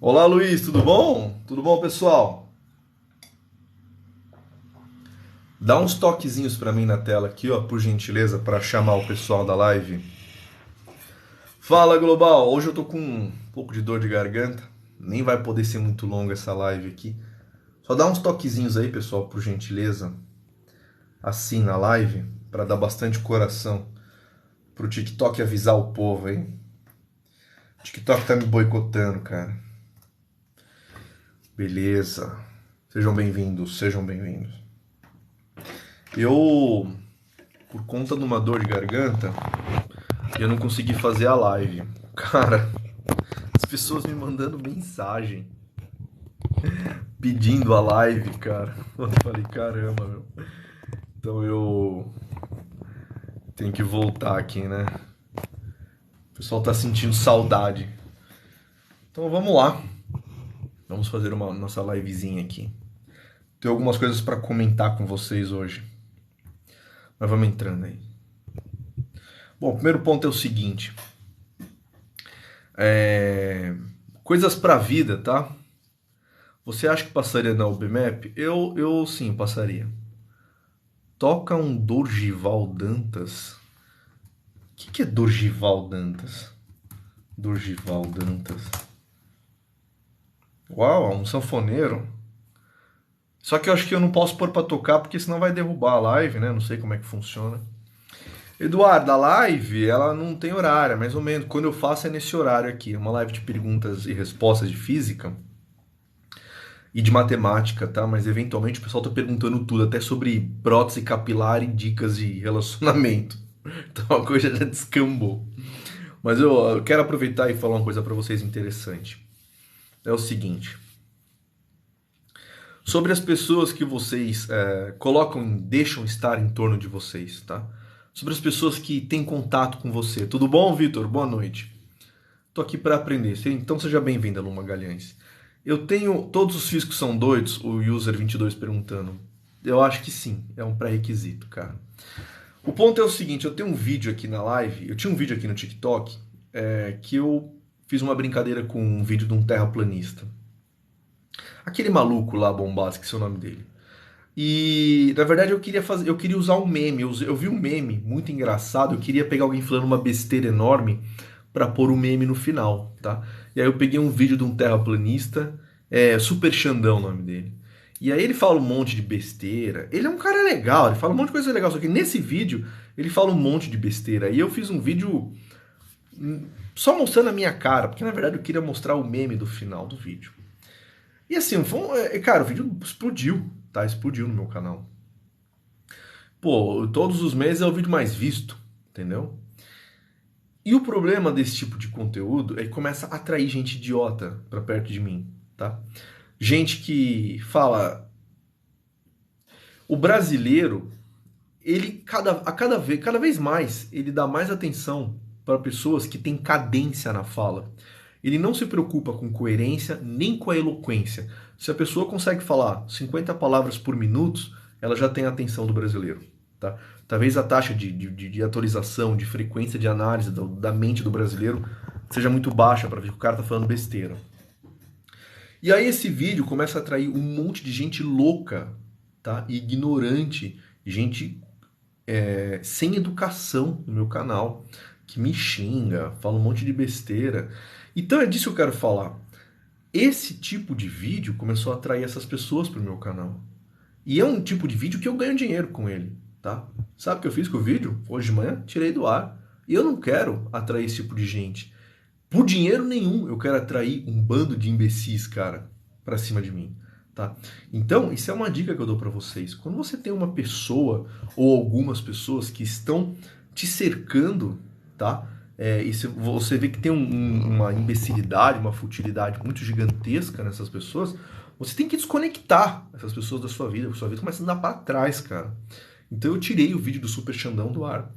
Olá, Luiz, tudo bom? Tudo bom, pessoal? Dá uns toquezinhos pra mim na tela aqui, ó, por gentileza, pra chamar o pessoal da live. Fala, Global. Hoje eu tô com um pouco de dor de garganta. Nem vai poder ser muito longa essa live aqui. Só dá uns toquezinhos aí, pessoal, por gentileza, assim na live, pra dar bastante coração pro TikTok avisar o povo, hein? O TikTok tá me boicotando, cara. Beleza. Sejam bem-vindos, sejam bem-vindos. Eu, por conta de uma dor de garganta, eu não consegui fazer a live. Cara, as pessoas me mandando mensagem, pedindo a live, cara. Eu falei, caramba, meu. Então eu tenho que voltar aqui, né? O pessoal tá sentindo saudade. Então vamos lá. Vamos fazer uma nossa livezinha aqui. Tem algumas coisas para comentar com vocês hoje. Mas vamos entrando aí. Bom, o primeiro ponto é o seguinte. Coisas pra vida, tá? Você acha que passaria na UBMAP? Eu sim, passaria. Toca um Dorgival Dantas. O que é Dorgival Dantas? Dorgival Dantas. Uau, é um sanfoneiro. Só que eu acho que eu não posso pôr pra tocar, porque senão vai derrubar a live, né? Não sei como é que funciona. Eduardo, a live, ela não tem horário, mais ou menos. Quando eu faço é nesse horário aqui. Uma live de perguntas e respostas de física e de matemática, tá? Mas eventualmente o pessoal tá perguntando tudo, até sobre prótese capilar e dicas de relacionamento. Então a coisa já descambou. Mas eu quero aproveitar e falar uma coisa pra vocês interessante. É o seguinte. Sobre as pessoas que vocês colocam, deixam estar em torno de vocês, tá? Sobre as pessoas que têm contato com você. Tudo bom, Vitor? Boa noite. Tô aqui para aprender. Então seja bem-vindo, Lu Magalhães. Eu tenho. Todos os físicos são doidos? O User22 perguntando. Eu acho que sim. É um pré-requisito, cara. O ponto é o seguinte: eu tenho um vídeo aqui na live. Eu tinha um vídeo aqui no TikTok que eu fiz uma brincadeira com um vídeo de um terraplanista. Aquele maluco lá bombado, esqueci o nome dele. E na verdade eu queria usar um meme. Eu vi um meme muito engraçado. Eu queria pegar alguém falando uma besteira enorme para pôr o meme no final, tá? E aí eu peguei um vídeo de um terraplanista, Super Xandão o nome dele. E aí ele fala um monte de besteira. Ele é um cara legal, ele fala um monte de coisa legal. Só que nesse vídeo ele fala um monte de besteira. E eu fiz um vídeo só mostrando a minha cara, porque na verdade eu queria mostrar o meme do final do vídeo. E assim, cara, o vídeo explodiu, tá? Explodiu no meu canal. Pô, todos os meses é o vídeo mais visto, entendeu? E o problema desse tipo de conteúdo é que começa a atrair gente idiota pra perto de mim, tá? Gente que fala... O brasileiro, ele cada vez mais, ele dá mais atenção para pessoas que têm cadência na fala. Ele não se preocupa com coerência nem com a eloquência. Se a pessoa consegue falar 50 palavras por minuto, ela já tem a atenção do brasileiro. Tá? Talvez a taxa de atualização, de frequência de análise da mente do brasileiro seja muito baixa para ver que o cara tá falando besteira. E aí esse vídeo começa a atrair um monte de gente louca, tá? Ignorante, gente sem educação no meu canal, que me xinga, fala um monte de besteira. Então é disso que eu quero falar. Esse tipo de vídeo começou a atrair essas pessoas pro meu canal. E é um tipo de vídeo que eu ganho dinheiro com ele, tá? Sabe o que eu fiz com o vídeo? Hoje de manhã, tirei do ar. E eu não quero atrair esse tipo de gente. Por dinheiro nenhum, eu quero atrair um bando de imbecis, cara, pra cima de mim, tá? Então, isso é uma dica que eu dou pra vocês. Quando você tem uma pessoa ou algumas pessoas que estão te cercando, tá? E você vê que tem uma imbecilidade, uma futilidade muito gigantesca nessas pessoas, você tem que desconectar essas pessoas da sua vida, porque sua vida começa a andar pra trás, cara. Então eu tirei o vídeo do Super Xandão do ar.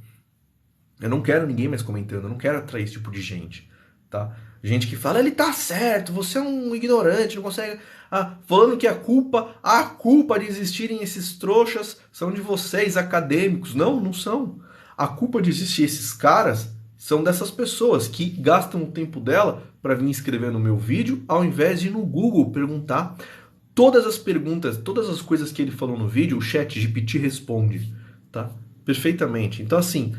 Eu não quero ninguém mais comentando, eu não quero atrair esse tipo de gente, tá? Gente que fala, ele tá certo, você é um ignorante, não consegue... falando que a culpa de existirem esses trouxas são de vocês, acadêmicos. Não, não são. A culpa de existir esses caras são dessas pessoas que gastam o tempo dela para vir escrever no meu vídeo, ao invés de ir no Google perguntar todas as perguntas, todas as coisas que ele falou no vídeo, o ChatGPT responde, tá? Perfeitamente. Então assim,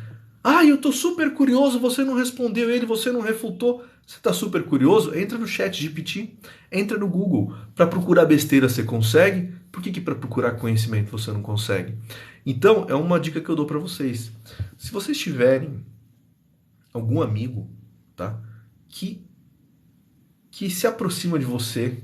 eu tô super curioso, você não respondeu ele, você não refutou. Você tá super curioso? Entra no ChatGPT, entra no Google. Para procurar besteira você consegue? Por que para procurar conhecimento você não consegue? Então, é uma dica que eu dou para vocês. Se vocês tiverem algum amigo, tá? Que se aproxima de você,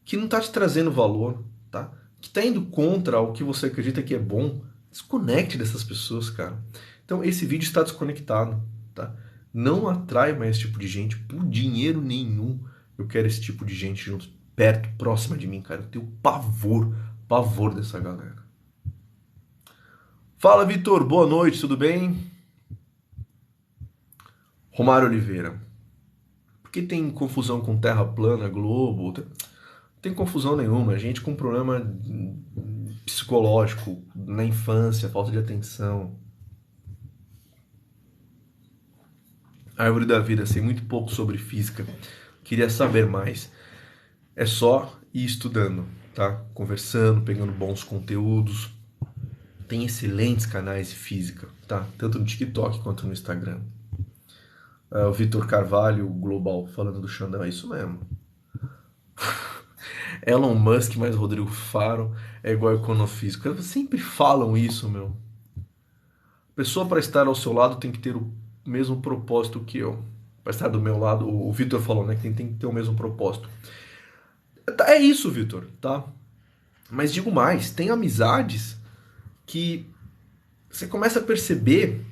que não tá te trazendo valor, tá? Que tá indo contra o que você acredita que é bom, desconecte dessas pessoas, cara. Então, esse vídeo está desconectado, tá? Não atrai mais esse tipo de gente por dinheiro nenhum. Eu quero esse tipo de gente junto, perto, próxima de mim, cara. Eu tenho pavor dessa galera. Fala, Vitor. Boa noite, tudo bem? Romário Oliveira. Por que tem confusão com Terra plana, Globo? Não tem confusão nenhuma. A gente com problema psicológico na infância, falta de atenção. Árvore da Vida, sei muito pouco sobre física. Queria saber mais. É só ir estudando, tá? Conversando, pegando bons conteúdos. Tem excelentes canais de física, tá? Tanto no TikTok quanto no Instagram. O Vitor Carvalho, Global, falando do Xandão, é isso mesmo. Elon Musk mais Rodrigo Faro é igual a econofísico. Eles sempre falam isso, meu. A pessoa para estar ao seu lado tem que ter o mesmo propósito que eu. Para estar do meu lado, o Vitor falou, né, que tem que ter o mesmo propósito. É isso, Vitor, tá? Mas digo mais, tem amizades que você começa a perceber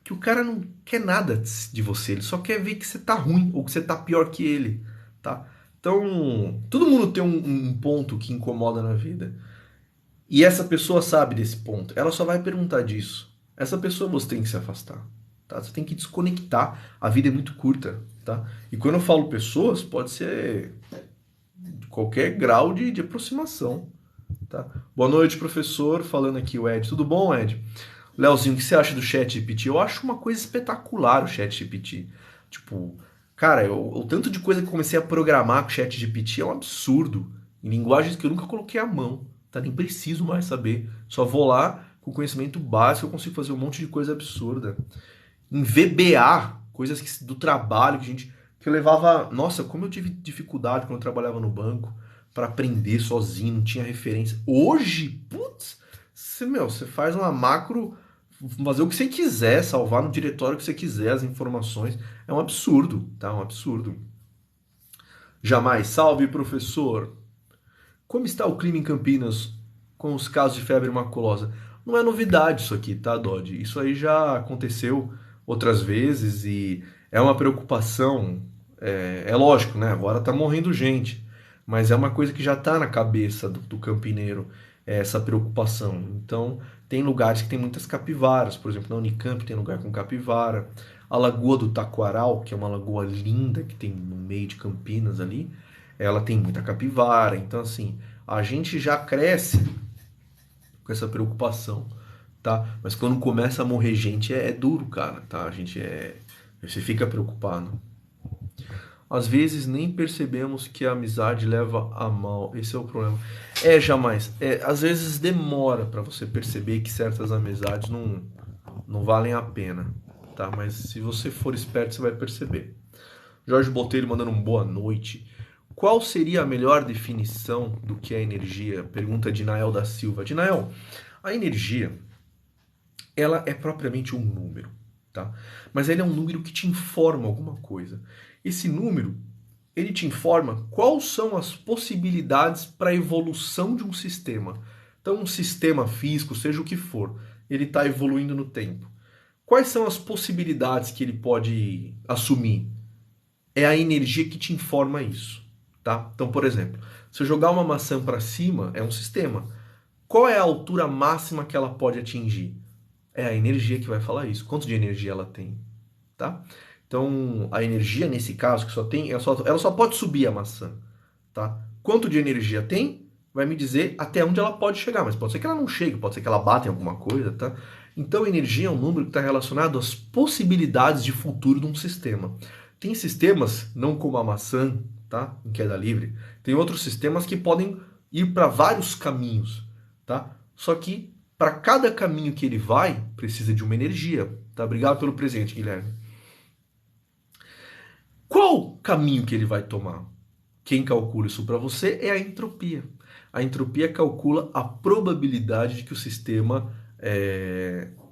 que o cara não quer nada de você, ele só quer ver que você tá ruim ou que você tá pior que ele, tá? Então, todo mundo tem um ponto que incomoda na vida. E essa pessoa sabe desse ponto. Ela só vai perguntar disso. Essa pessoa você tem que se afastar, tá? Você tem que desconectar. A vida é muito curta, tá? E quando eu falo pessoas, pode ser de qualquer grau de aproximação, tá? Boa noite, professor. Falando aqui o Ed. Tudo bom, Ed? Leozinho, o que você acha do ChatGPT? Eu acho uma coisa espetacular o ChatGPT. Tipo, cara, o tanto de coisa que eu comecei a programar com o ChatGPT é um absurdo. Em linguagens que eu nunca coloquei a mão. Tá? Nem preciso mais saber. Só vou lá com conhecimento básico, eu consigo fazer um monte de coisa absurda. Em VBA, coisas do trabalho que eu levava... Nossa, como eu tive dificuldade quando eu trabalhava no banco para aprender sozinho, não tinha referência. Hoje, putz, você faz uma macro... fazer o que você quiser, salvar no diretório que você quiser as informações. É um absurdo, tá? Um absurdo. Jamais. Salve, professor. Como está o clima em Campinas com os casos de febre maculosa? Não é novidade isso aqui, tá, Dodge? Isso aí já aconteceu outras vezes e é uma preocupação. É lógico, né? Agora tá morrendo gente. Mas é uma coisa que já tá na cabeça do campineiro, essa preocupação. Então, tem lugares que tem muitas capivaras. Por exemplo, na Unicamp tem lugar com capivara. A Lagoa do Taquaral, que é uma lagoa linda que tem no meio de Campinas ali, ela tem muita capivara. Então, assim, a gente já cresce com essa preocupação, tá? Mas quando começa a morrer gente, é duro, cara, tá? Você fica preocupado. Às vezes nem percebemos que a amizade leva a mal. Esse é o problema. Jamais. Às vezes demora para você perceber que certas amizades não valem a pena, tá? Mas se você for esperto, você vai perceber. Jorge Botelho mandando um boa noite. Qual seria a melhor definição do que é energia? Pergunta de Nael da Silva. De Nael, a energia, ela é propriamente um número, tá? Mas ela é um número que te informa alguma coisa. Esse número, ele te informa quais são as possibilidades para a evolução de um sistema. Então, um sistema físico, seja o que for, ele está evoluindo no tempo. Quais são as possibilidades que ele pode assumir? É a energia que te informa isso, tá? Então, por exemplo, se eu jogar uma maçã para cima, é um sistema. Qual é a altura máxima que ela pode atingir? É a energia que vai falar isso. Quanto de energia ela tem, tá? Então, a energia, nesse caso, que só tem, ela só pode subir a maçã, tá? Quanto de energia tem, vai me dizer até onde ela pode chegar, mas pode ser que ela não chegue, pode ser que ela bata em alguma coisa, tá? Então, energia é um número que está relacionado às possibilidades de futuro de um sistema. Tem sistemas, não como a maçã, tá? Em queda livre, tem outros sistemas que podem ir para vários caminhos, tá? Só que para cada caminho que ele vai, precisa de uma energia, tá? Obrigado pelo presente, Guilherme. Qual caminho que ele vai tomar? Quem calcula isso para você é a entropia. A entropia calcula a probabilidade de que o sistema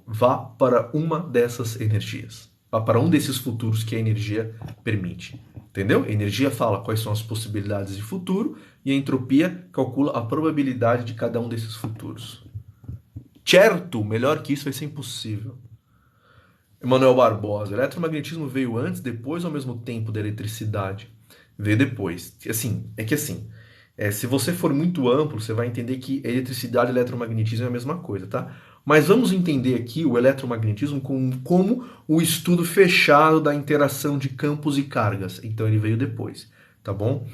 vá para uma dessas energias, vá para um desses futuros que a energia permite. Entendeu? A energia fala quais são as possibilidades de futuro e a entropia calcula a probabilidade de cada um desses futuros. Certo? Melhor que isso vai ser impossível. Emanuel Barbosa, o eletromagnetismo veio antes, depois ou ao mesmo tempo da eletricidade? Veio depois. Assim, se você for muito amplo, você vai entender que eletricidade e eletromagnetismo é a mesma coisa, tá? Mas vamos entender aqui o eletromagnetismo como o estudo fechado da interação de campos e cargas. Então ele veio depois, tá bom?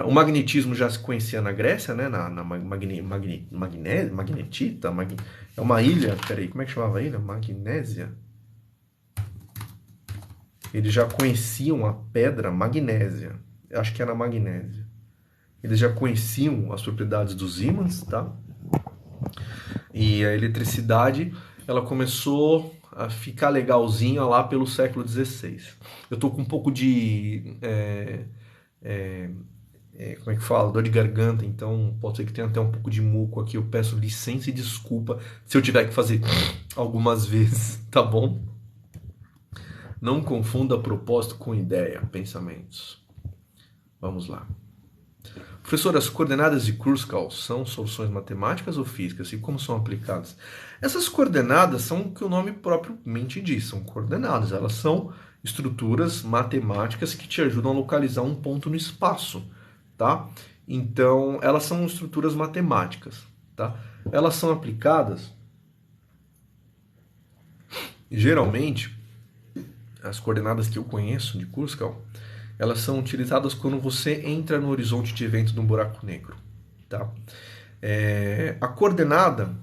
O magnetismo já se conhecia na Grécia, né? Na Magnetita? É uma ilha, peraí, como é que chamava a ilha? Magnésia? Eles já conheciam a pedra magnésia. Eu acho que era magnésia. Eles já conheciam as propriedades dos ímãs, tá? E a eletricidade, ela começou a ficar legalzinha lá pelo século XVI. Eu tô com um pouco de... como é que fala? Dor de garganta, então pode ser que tenha até um pouco de muco aqui. Eu peço licença e desculpa se eu tiver que fazer algumas vezes, tá bom? Não confunda propósito com ideia, pensamentos. Vamos lá. Professor, as coordenadas de Kruskal são soluções matemáticas ou físicas? E como são aplicadas? Essas coordenadas são o que o nome propriamente diz, são coordenadas. Elas são estruturas matemáticas que te ajudam a localizar um ponto no espaço, tá? Então, elas são estruturas matemáticas, tá? Elas são aplicadas, geralmente, as coordenadas que eu conheço de Kruskal, elas são utilizadas quando você entra no horizonte de evento de um buraco negro, tá? A coordenada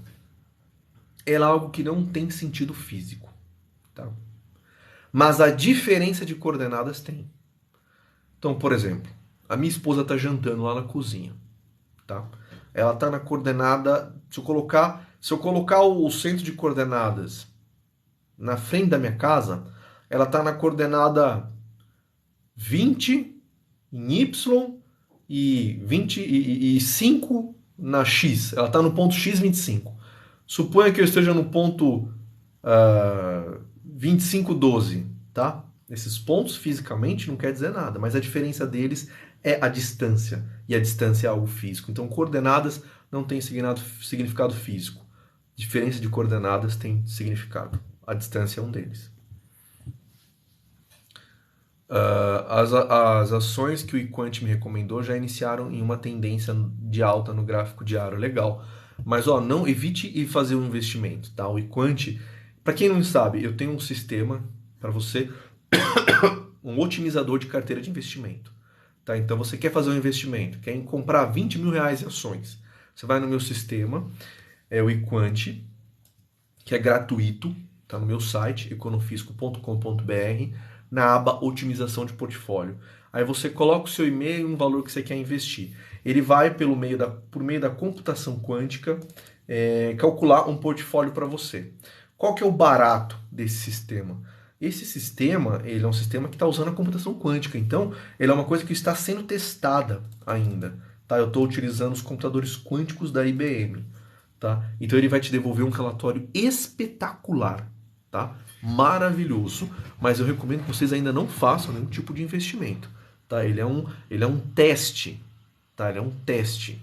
ela é algo que não tem sentido físico, tá? Mas a diferença de coordenadas tem. Então, por exemplo, a minha esposa está jantando lá na cozinha, tá? Ela está na coordenada, se eu colocar o centro de coordenadas na frente da minha casa, ela está na coordenada 20 em Y e 25 na X. Ela está no ponto X25. Suponha que eu esteja no ponto 2512, tá? Esses pontos fisicamente não quer dizer nada, mas a diferença deles é a distância. E a distância é algo físico. Então, coordenadas não tem significado físico. Diferença de coordenadas tem significado. A distância é um deles. As ações que o eQuant me recomendou já iniciaram em uma tendência de alta no gráfico diário, legal. Mas não evite fazer um investimento, tá? O eQuant, para quem não sabe, eu tenho um sistema para você, um otimizador de carteira de investimento, tá? Então você quer fazer um investimento, quer comprar 20 mil reais em ações, você vai no meu sistema, é o eQuant, que é gratuito, tá no meu site econofisco.com.br, na aba otimização de portfólio. Aí você coloca o seu e-mail e um valor que você quer investir. Ele vai por meio da computação quântica calcular um portfólio para você. Qual que é o barato desse sistema? Esse sistema, ele é um sistema que está usando a computação quântica, então ele é uma coisa que está sendo testada ainda. Tá? Eu estou utilizando os computadores quânticos da IBM. Tá? Então ele vai te devolver um relatório espetacular, tá? Maravilhoso, mas eu recomendo que vocês ainda não façam nenhum tipo de investimento, tá? Ele é um teste, tá? Ele é um teste.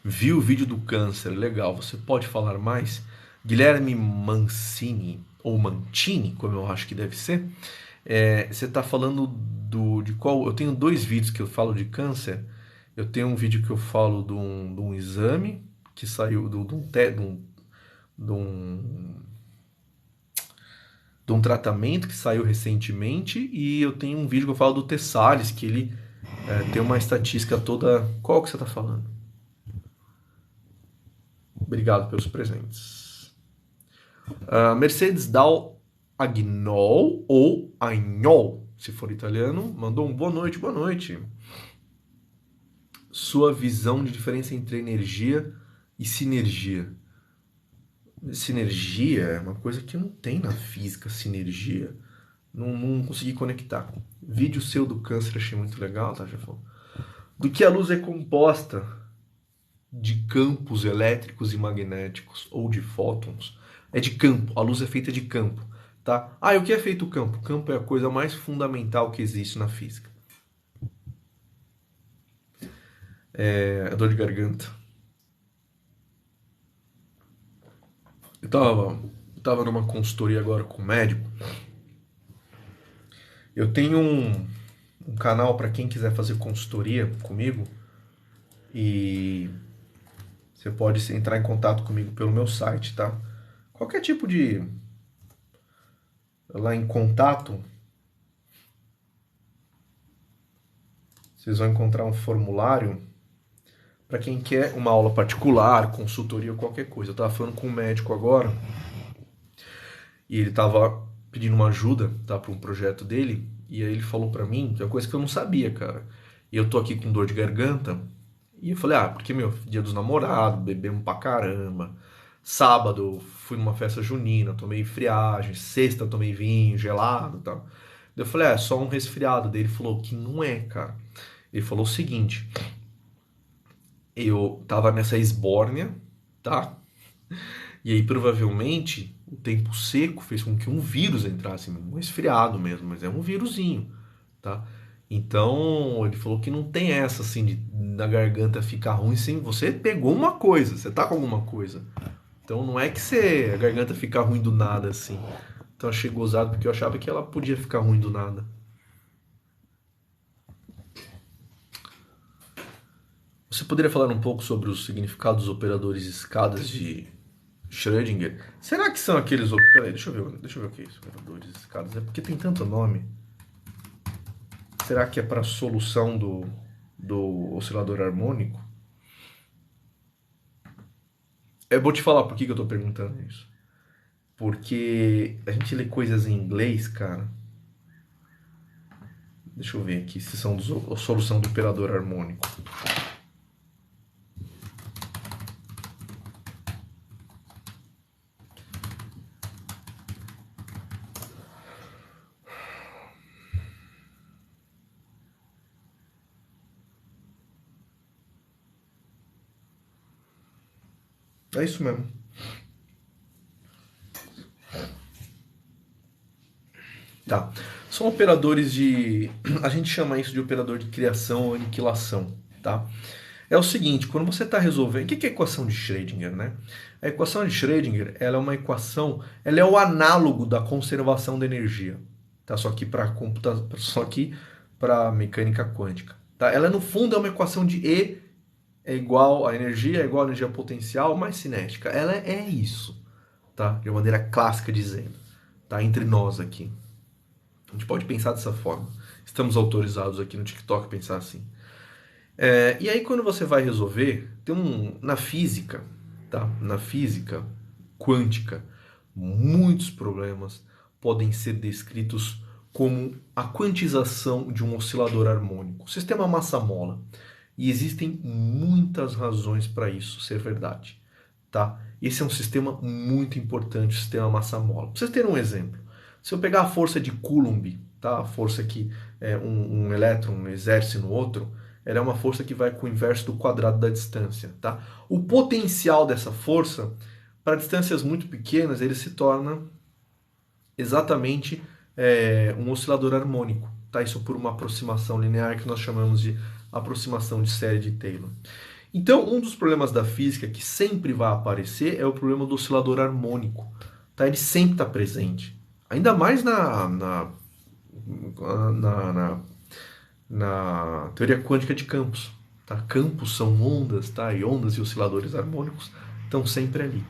Viu o vídeo do câncer? Legal. Você pode falar mais? Guilherme Mancini, ou Mantini, como eu acho que deve ser. Você está falando de qual? Eu tenho 2 vídeos que eu falo de câncer. Eu tenho um vídeo que eu falo de um exame que saiu, de um tratamento que saiu recentemente, e eu tenho um vídeo que eu falo do Tessales, que ele tem uma estatística toda... Qual que você está falando? Obrigado pelos presentes. Mercedes Dal Agnol, ou Agnol, se for italiano, mandou um boa noite, boa noite. Sua visão de diferença entre energia e sinergia. Sinergia é uma coisa que não tem na física, sinergia. Não consegui conectar. Vídeo seu do câncer achei muito legal, tá, chefão? Do que a luz é composta? De campos elétricos e magnéticos, ou de fótons. É de campo, a luz é feita de campo, tá? E o que é feito o campo? O campo é a coisa mais fundamental que existe na física. É dor de garganta. Eu tava numa consultoria agora com um médico. Eu tenho um canal para quem quiser fazer consultoria comigo, e você pode entrar em contato comigo pelo meu site, tá? Qualquer tipo de... Lá em contato, vocês vão encontrar um formulário para quem quer uma aula particular, consultoria ou qualquer coisa. Eu tava falando com um médico agora e ele tava pedindo uma ajuda, tá, para um projeto dele, e aí ele falou para mim, que é uma coisa que eu não sabia, cara. E eu tô aqui com dor de garganta, e eu falei, porque, dia dos namorados, bebemos pra caramba. Sábado fui numa festa junina, tomei friagem. Sexta tomei vinho gelado e tal. Daí eu falei, é só um resfriado. Daí ele falou que não é, cara. Ele falou o seguinte: eu tava nessa esbórnia, tá? E aí provavelmente o tempo seco fez com que um vírus entrasse, um resfriado mesmo, mas é um vírusinho, tá? Então ele falou que não tem essa assim de da garganta ficar ruim, sim, você pegou uma coisa, você tá com alguma coisa. Então não é que a garganta fica ruim do nada assim. Então achei gozado porque eu achava que ela podia ficar ruim do nada. Você poderia falar um pouco sobre os significados dos operadores de escadas de Schrödinger? Será que são aqueles... Peraí, deixa eu ver o que é isso, operadores de escadas. É porque tem tanto nome. Será que é para a solução do oscilador harmônico? Eu vou te falar por que eu tô perguntando isso. Porque a gente lê coisas em inglês, cara. Deixa eu ver aqui se são a solução do operador harmônico. É isso mesmo. Tá. São operadores de... A gente chama isso de operador de criação ou aniquilação, tá? É o seguinte, quando você está resolvendo... O que é a equação de Schrödinger, né? A equação de Schrödinger, ela é uma equação... Ela é o análogo da conservação da energia, tá? Só que para mecânica quântica, tá? Ela, no fundo, é uma equação de E é igual a energia, é igual a energia potencial mais cinética. Ela é isso, tá? De uma maneira clássica dizendo, tá? Entre nós aqui. A gente pode pensar dessa forma. Estamos autorizados aqui no TikTok a pensar assim. E aí quando você vai resolver, na física, tá? Na física quântica, muitos problemas podem ser descritos como a quantização de um oscilador harmônico. O sistema massa-mola. E existem muitas razões para isso ser verdade, tá? Esse é um sistema muito importante, o sistema massa-mola. Para vocês terem um exemplo, se eu pegar a força de Coulomb, tá? A força que um elétron exerce no outro, ela é uma força que vai com o inverso do quadrado da distância, tá? O potencial dessa força, para distâncias muito pequenas, ele se torna exatamente um oscilador harmônico, tá? Isso por uma aproximação linear que nós chamamos de aproximação de série de Taylor. Então, um dos problemas da física que sempre vai aparecer é o problema do oscilador harmônico, tá? Ele sempre está presente. Ainda mais na teoria quântica de campos. Tá? Campos são ondas, tá? E ondas e osciladores harmônicos estão sempre ali.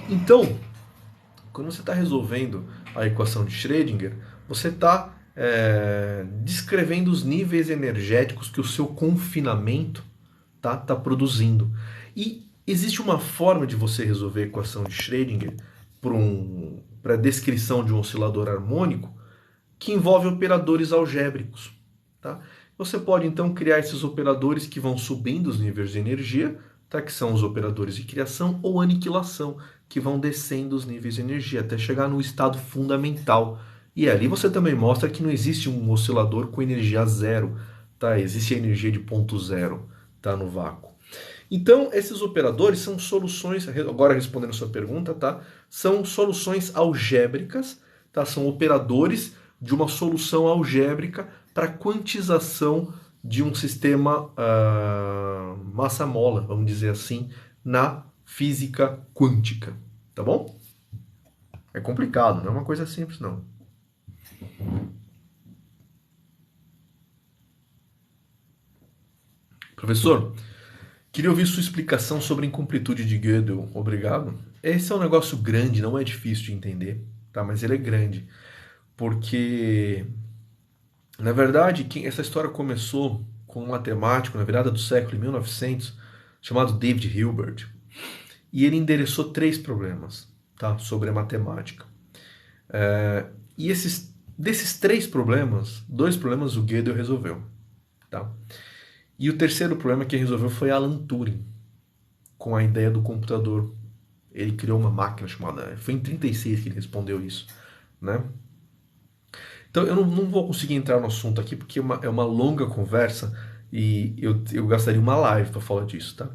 Então, quando você está resolvendo a equação de Schrödinger, você está descrevendo os níveis energéticos que o seu confinamento tá produzindo. E existe uma forma de você resolver a equação de Schrödinger para a descrição de um oscilador harmônico que envolve operadores algébricos. Tá? Você pode então criar esses operadores que vão subindo os níveis de energia, tá? Que são os operadores de criação ou aniquilação, que vão descendo os níveis de energia até chegar no estado fundamental. E ali você também mostra que não existe um oscilador com energia zero, tá? Existe a energia de ponto zero, tá? No vácuo. Então, esses operadores são soluções, agora respondendo a sua pergunta, tá? São soluções algébricas, tá? São operadores de uma solução algébrica para quantização de um sistema massa-mola, vamos dizer assim, na física quântica, tá bom? É complicado, não é uma coisa simples, não. Professor, queria ouvir sua explicação sobre a incompletude de Gödel. Obrigado. Esse é um negócio grande, não é difícil de entender, tá? Mas ele é grande. Porque, na verdade, essa história começou com um matemático na virada do século, em 1900, chamado David Hilbert. E ele endereçou 3 problemas, tá? Sobre a matemática. E desses 3 problemas, 2 problemas o Gödel resolveu, tá? E o terceiro problema que ele resolveu foi Alan Turing, com a ideia do computador. Ele criou uma máquina chamada... Foi em 36 que ele respondeu isso, né? Então eu não vou conseguir entrar no assunto aqui porque é uma longa conversa e eu gastaria uma live para falar disso, tá?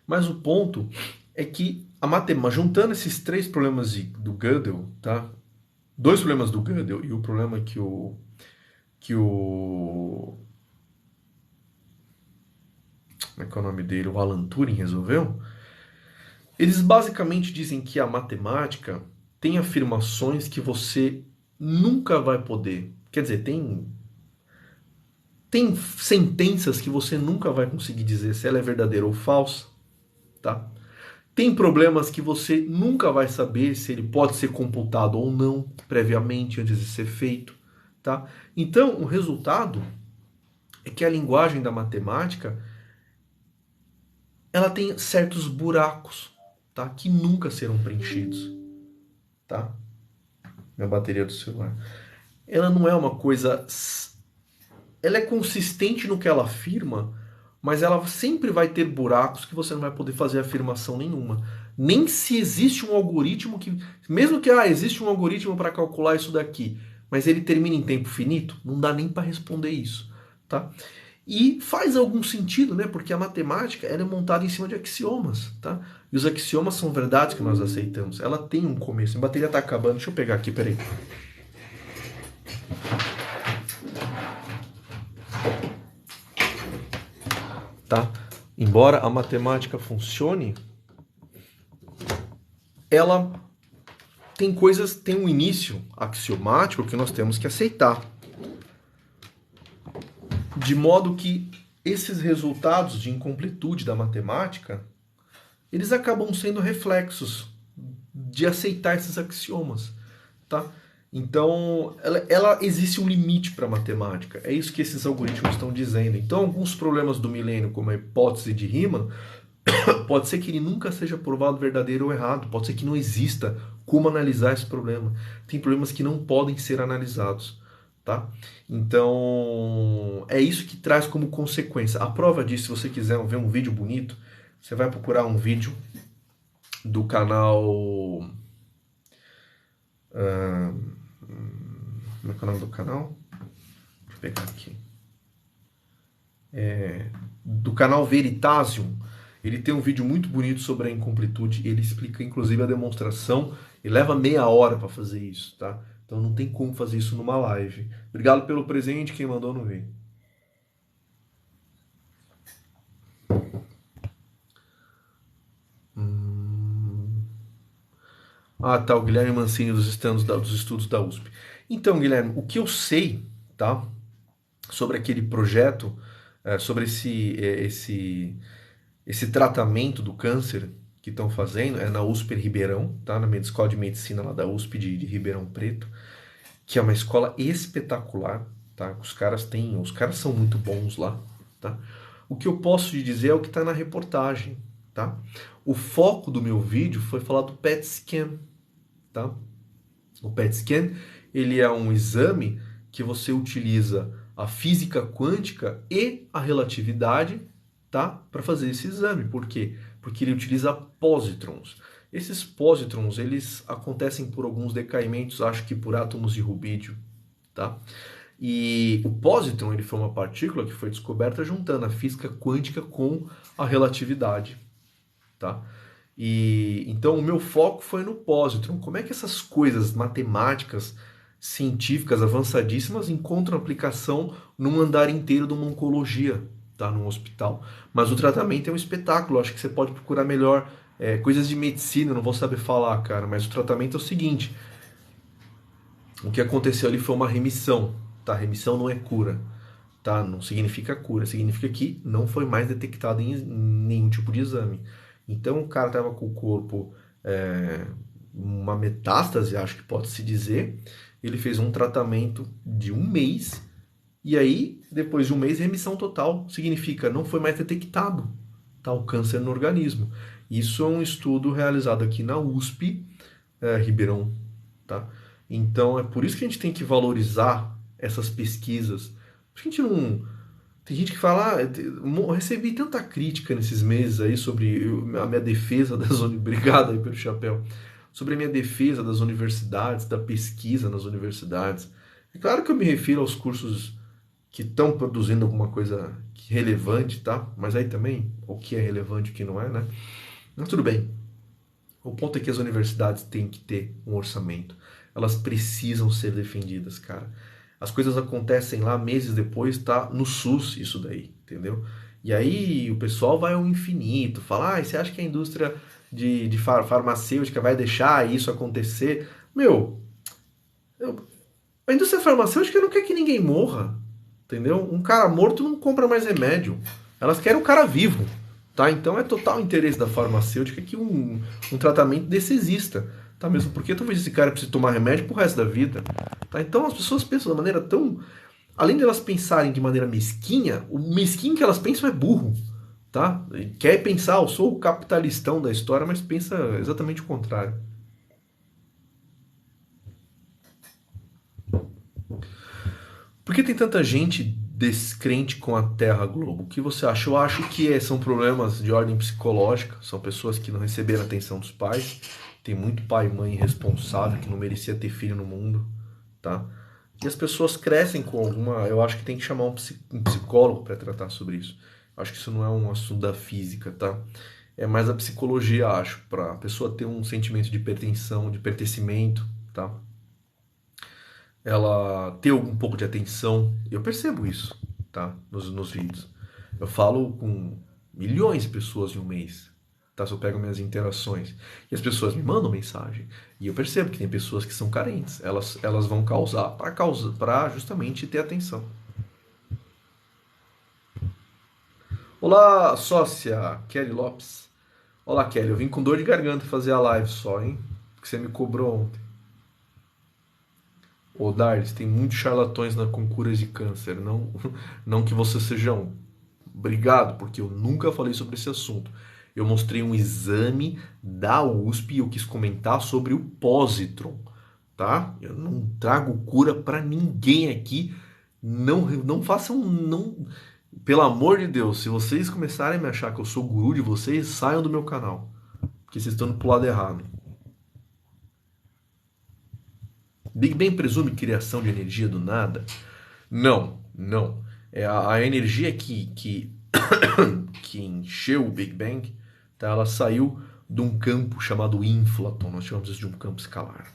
Mas o ponto é que a matemática, juntando esses 3 problemas do Gödel, tá? 2 problemas do Gödel e o problema que o como é que é o nome dele? O Alan Turing resolveu. Eles basicamente dizem que a matemática tem afirmações que você nunca vai poder. Quer dizer, tem sentenças que você nunca vai conseguir dizer se ela é verdadeira ou falsa, tá? Tem problemas que você nunca vai saber se ele pode ser computado ou não previamente antes de ser feito, tá? Então, o resultado é que a linguagem da matemática ela tem certos buracos, tá? Que nunca serão preenchidos, tá? Minha bateria do celular. Ela não é uma coisa... Ela é consistente no que ela afirma, mas ela sempre vai ter buracos que você não vai poder fazer afirmação nenhuma. Nem se existe um algoritmo que... Mesmo que existe um algoritmo para calcular isso daqui, mas ele termina em tempo finito, não dá nem para responder isso, tá? E faz algum sentido, né? Porque a matemática ela é montada em cima de axiomas, tá? E os axiomas são verdades que nós aceitamos. Ela tem um começo. A bateria está acabando. Deixa eu pegar aqui, peraí. Tá? Embora a matemática funcione, ela tem um início axiomático que nós temos que aceitar. De modo que esses resultados de incompletude da matemática, eles acabam sendo reflexos de aceitar esses axiomas, tá? Então, ela existe um limite para a matemática. É isso que esses algoritmos estão dizendo. Então, alguns problemas do milênio, como a hipótese de Riemann, pode ser que ele nunca seja provado verdadeiro ou errado. Pode ser que não exista como analisar esse problema. Tem problemas que não podem ser analisados. Tá? Então, é isso que traz como consequência. A prova disso, se você quiser ver um vídeo bonito, você vai procurar um vídeo do canal... como é que é o nome do canal? Deixa eu pegar aqui. Do canal Veritasium. Ele tem um vídeo muito bonito sobre a incompletude. Ele explica, inclusive, a demonstração. E leva meia hora para fazer isso, tá? Então não tem como fazer isso numa live. Obrigado pelo presente, quem mandou não veio. Ah, tá, o Guilherme Mancini dos estudos da USP. Então, Guilherme, o que eu sei, tá, sobre aquele projeto, sobre esse tratamento do câncer que estão fazendo, é na USP Ribeirão, tá, na Escola de Medicina lá da USP de Ribeirão Preto, que é uma escola espetacular, tá? Os caras são muito bons lá, tá? O que eu posso te dizer é o que está na reportagem, tá? O foco do meu vídeo foi falar do PET scan, tá? O PET scan, ele é um exame que você utiliza a física quântica e a relatividade, tá? Para fazer esse exame. Por quê? Porque ele utiliza pósitrons. Esses pósitrons, eles acontecem por alguns decaimentos, acho que por átomos de rubídio, tá? E o pósitron, ele foi uma partícula que foi descoberta juntando a física quântica com a relatividade, tá? E então o meu foco foi no pósitron. Como é que essas coisas matemáticas, científicas, avançadíssimas encontram aplicação num andar inteiro de uma oncologia, tá? Num hospital. Mas o tratamento é um espetáculo. Acho que você pode procurar melhor coisas de medicina. Eu não vou saber falar, cara. Mas o tratamento é o seguinte: o que aconteceu ali foi uma remissão, tá? Remissão não é cura, tá? Não significa cura. Significa que não foi mais detectado em nenhum tipo de exame. Então o cara estava com o corpo, uma metástase, acho que pode se dizer. Ele fez um tratamento de um mês e aí, depois de um mês, remissão total. Significa não foi mais detectado, tá, o câncer no organismo. Isso é um estudo realizado aqui na USP, Ribeirão, tá? Então é por isso que a gente tem que valorizar essas pesquisas. A gente não... Tem gente que fala, eu recebi tanta crítica nesses meses aí sobre a minha defesa das universidades. Obrigado aí pelo chapéu. Sobre a minha defesa das universidades, da pesquisa nas universidades. É claro que eu me refiro aos cursos que estão produzindo alguma coisa relevante, tá? Mas aí também, o que é relevante e o que não é, né? Mas tudo bem. O ponto é que as universidades têm que ter um orçamento. Elas precisam ser defendidas, cara. As coisas acontecem lá meses depois, tá no SUS isso daí, entendeu? E aí o pessoal vai ao infinito, fala, você acha que a indústria de farmacêutica vai deixar isso acontecer? Meu, a indústria farmacêutica não quer que ninguém morra, entendeu? Um cara morto não compra mais remédio. Elas querem um cara vivo, tá? Então é total interesse da farmacêutica que um tratamento desse exista, tá? Mesmo porque talvez esse cara precise tomar remédio pro resto da vida, tá? Então as pessoas pensam de maneira tão... Além de elas pensarem de maneira mesquinha, o mesquinho que elas pensam é burro, tá? Quer pensar, eu sou o capitalistão da história, mas pensa exatamente o contrário. Por que tem tanta gente descrente com a Terra Globo? O que você acha? Eu acho que são problemas de ordem psicológica, são pessoas que não receberam a atenção dos pais, tem muito pai e mãe irresponsável que não merecia ter filho no mundo, tá? E as pessoas crescem com alguma... Eu acho que tem que chamar um psicólogo para tratar sobre isso. Eu acho que isso não é um assunto da física, tá? É mais a psicologia, acho, para a pessoa ter um sentimento de pertenção, de pertencimento, tá? Ela ter um pouco de atenção. Eu percebo isso, tá? Nos vídeos. Eu falo com milhões de pessoas em um mês, tá? Se eu pego minhas interações. E as pessoas me mandam mensagem. E eu percebo que tem pessoas que são carentes. Elas vão causar para justamente ter atenção. Olá, sócia Kelly Lopes. Olá, Kelly. Eu vim com dor de garganta fazer a live só, hein? Porque você me cobrou ontem. Ô, Darlis, tem muitos charlatões com curas de câncer. Não, não que você seja um. Obrigado, porque eu nunca falei sobre esse assunto. Eu mostrei um exame da USP e eu quis comentar sobre o pósitron, tá? Eu não trago cura para ninguém aqui. Não façam, não. Pelo amor de Deus, se vocês começarem a me achar que eu sou o guru de vocês, saiam do meu canal, porque vocês estão indo pro lado errado. Big Bang presume criação de energia do nada? Não, não. A energia que encheu o Big Bang, tá, ela saiu de um campo chamado inflaton. Nós chamamos isso de um campo escalar.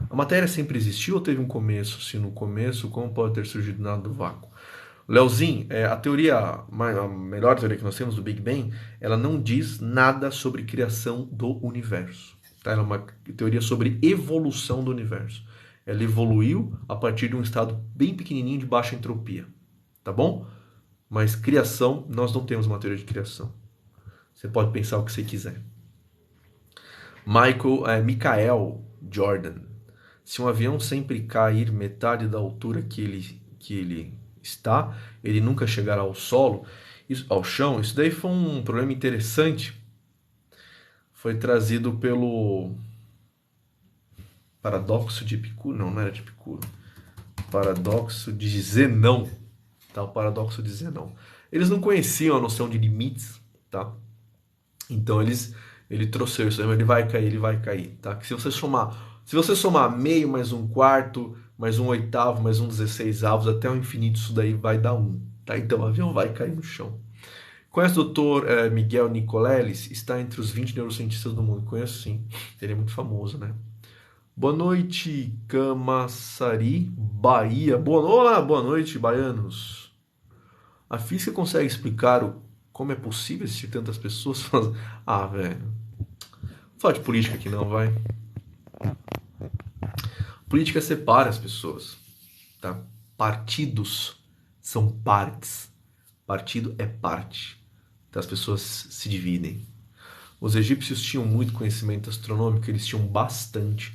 A matéria sempre existiu ou teve um começo? Se no começo, como pode ter surgido nada do vácuo? Leozinho, a melhor teoria que nós temos do Big Bang, ela não diz nada sobre criação do universo. Tá? Ela é uma teoria sobre evolução do universo. Ela evoluiu a partir de um estado bem pequenininho de baixa entropia. Tá bom? Mas criação, nós não temos uma teoria de criação. Você pode pensar o que você quiser. Michael Jordan. Se um avião sempre cair metade da altura que ele está, ele nunca chegará ao solo. Isso, ao chão, isso daí foi um problema interessante. Foi trazido pelo paradoxo de Epicuro. Não, não era de Epicuro. Paradoxo de Zenão. Tá? O paradoxo de Zenão. Eles não conheciam a noção de limites, tá? Então ele trouxe isso, ele vai cair, tá? Que se você somar meio mais um quarto, mais um oitavo, mais um 16avos, até o infinito, isso daí vai dar um, tá? Então o avião vai cair no chão. Conhece o Dr. Miguel Nicoleles? Está entre os 20 neurocientistas do mundo. Conheço sim, ele é muito famoso, né? Boa noite, Camaçari, Bahia. Olá, boa noite, baianos. A física consegue explicar como é possível existir tantas pessoas? Ah, velho. Não fala de política aqui não, vai. Política separa as pessoas, tá? Partidos são partes. Partido é parte. Então as pessoas se dividem. Os egípcios tinham muito conhecimento astronômico, eles tinham bastante.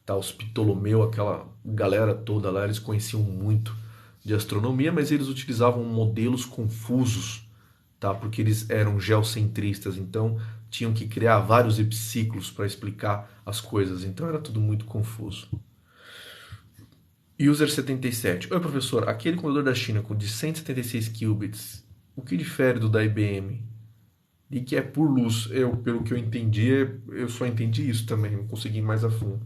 Tá? Os Ptolomeu, aquela galera toda lá, eles conheciam muito de astronomia, mas eles utilizavam modelos confusos, tá? Porque eles eram geocentristas, então tinham que criar vários epiciclos para explicar as coisas, então era tudo muito confuso. User 77. Oi, professor, aquele computador da China com de 176 qubits, o que difere do da IBM? E que é por luz. Pelo que eu entendi, eu só entendi isso também, não consegui ir mais a fundo.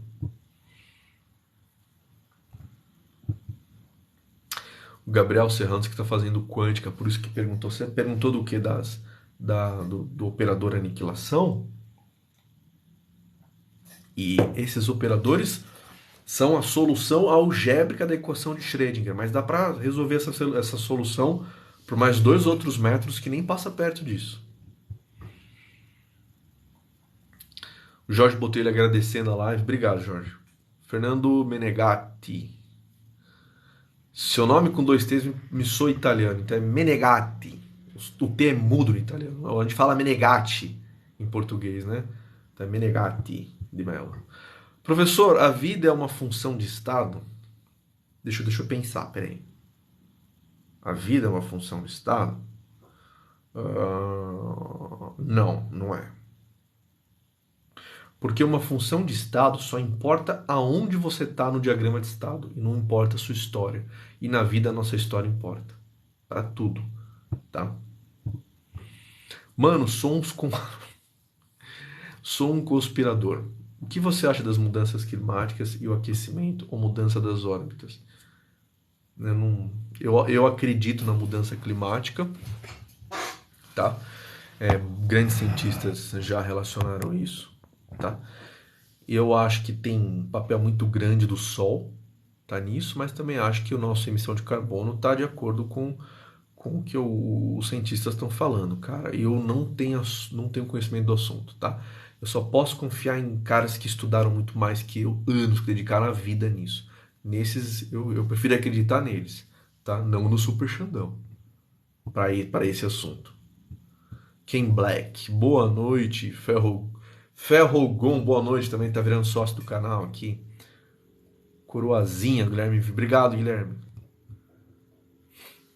O Gabriel Serrano que está fazendo quântica, por isso que perguntou. Você perguntou do que? Do operador aniquilação? E esses operadores são a solução algébrica da equação de Schrödinger, mas dá para resolver essa solução por mais 2 outros métodos que nem passa perto disso. O Jorge Botelho agradecendo a live. Obrigado, Jorge. Fernando Menegatti. Seu nome com 2 T's me soa italiano, então é Menegatti. O T é mudo no italiano. A gente fala Menegatti em português, né? Então é Menegatti de Mello. Professor, a vida é uma função de estado? Deixa eu pensar, peraí. A vida é uma função de estado? Não, não é. Porque uma função de estado só importa aonde você está no diagrama de estado e não importa a sua história. E na vida a nossa história importa. Para tudo, tá? Mano, sou um conspirador. O que você acha das mudanças climáticas e o aquecimento ou mudança das órbitas? Eu acredito na mudança climática, tá? Grandes cientistas já relacionaram isso, tá? Eu acho que tem um papel muito grande do Sol, tá nisso, mas também acho que a nossa emissão de carbono está de acordo com o que os cientistas estão falando, cara. Eu não tenho conhecimento do assunto, tá? Eu só posso confiar em caras que estudaram muito mais que eu, anos, que dedicaram a vida nisso. Nesses, eu prefiro acreditar neles, tá? Não no Super Xandão, para esse assunto. Ken Black, boa noite. Ferrogon, boa noite, também tá virando sócio do canal aqui. Coroazinha, Guilherme. Obrigado, Guilherme.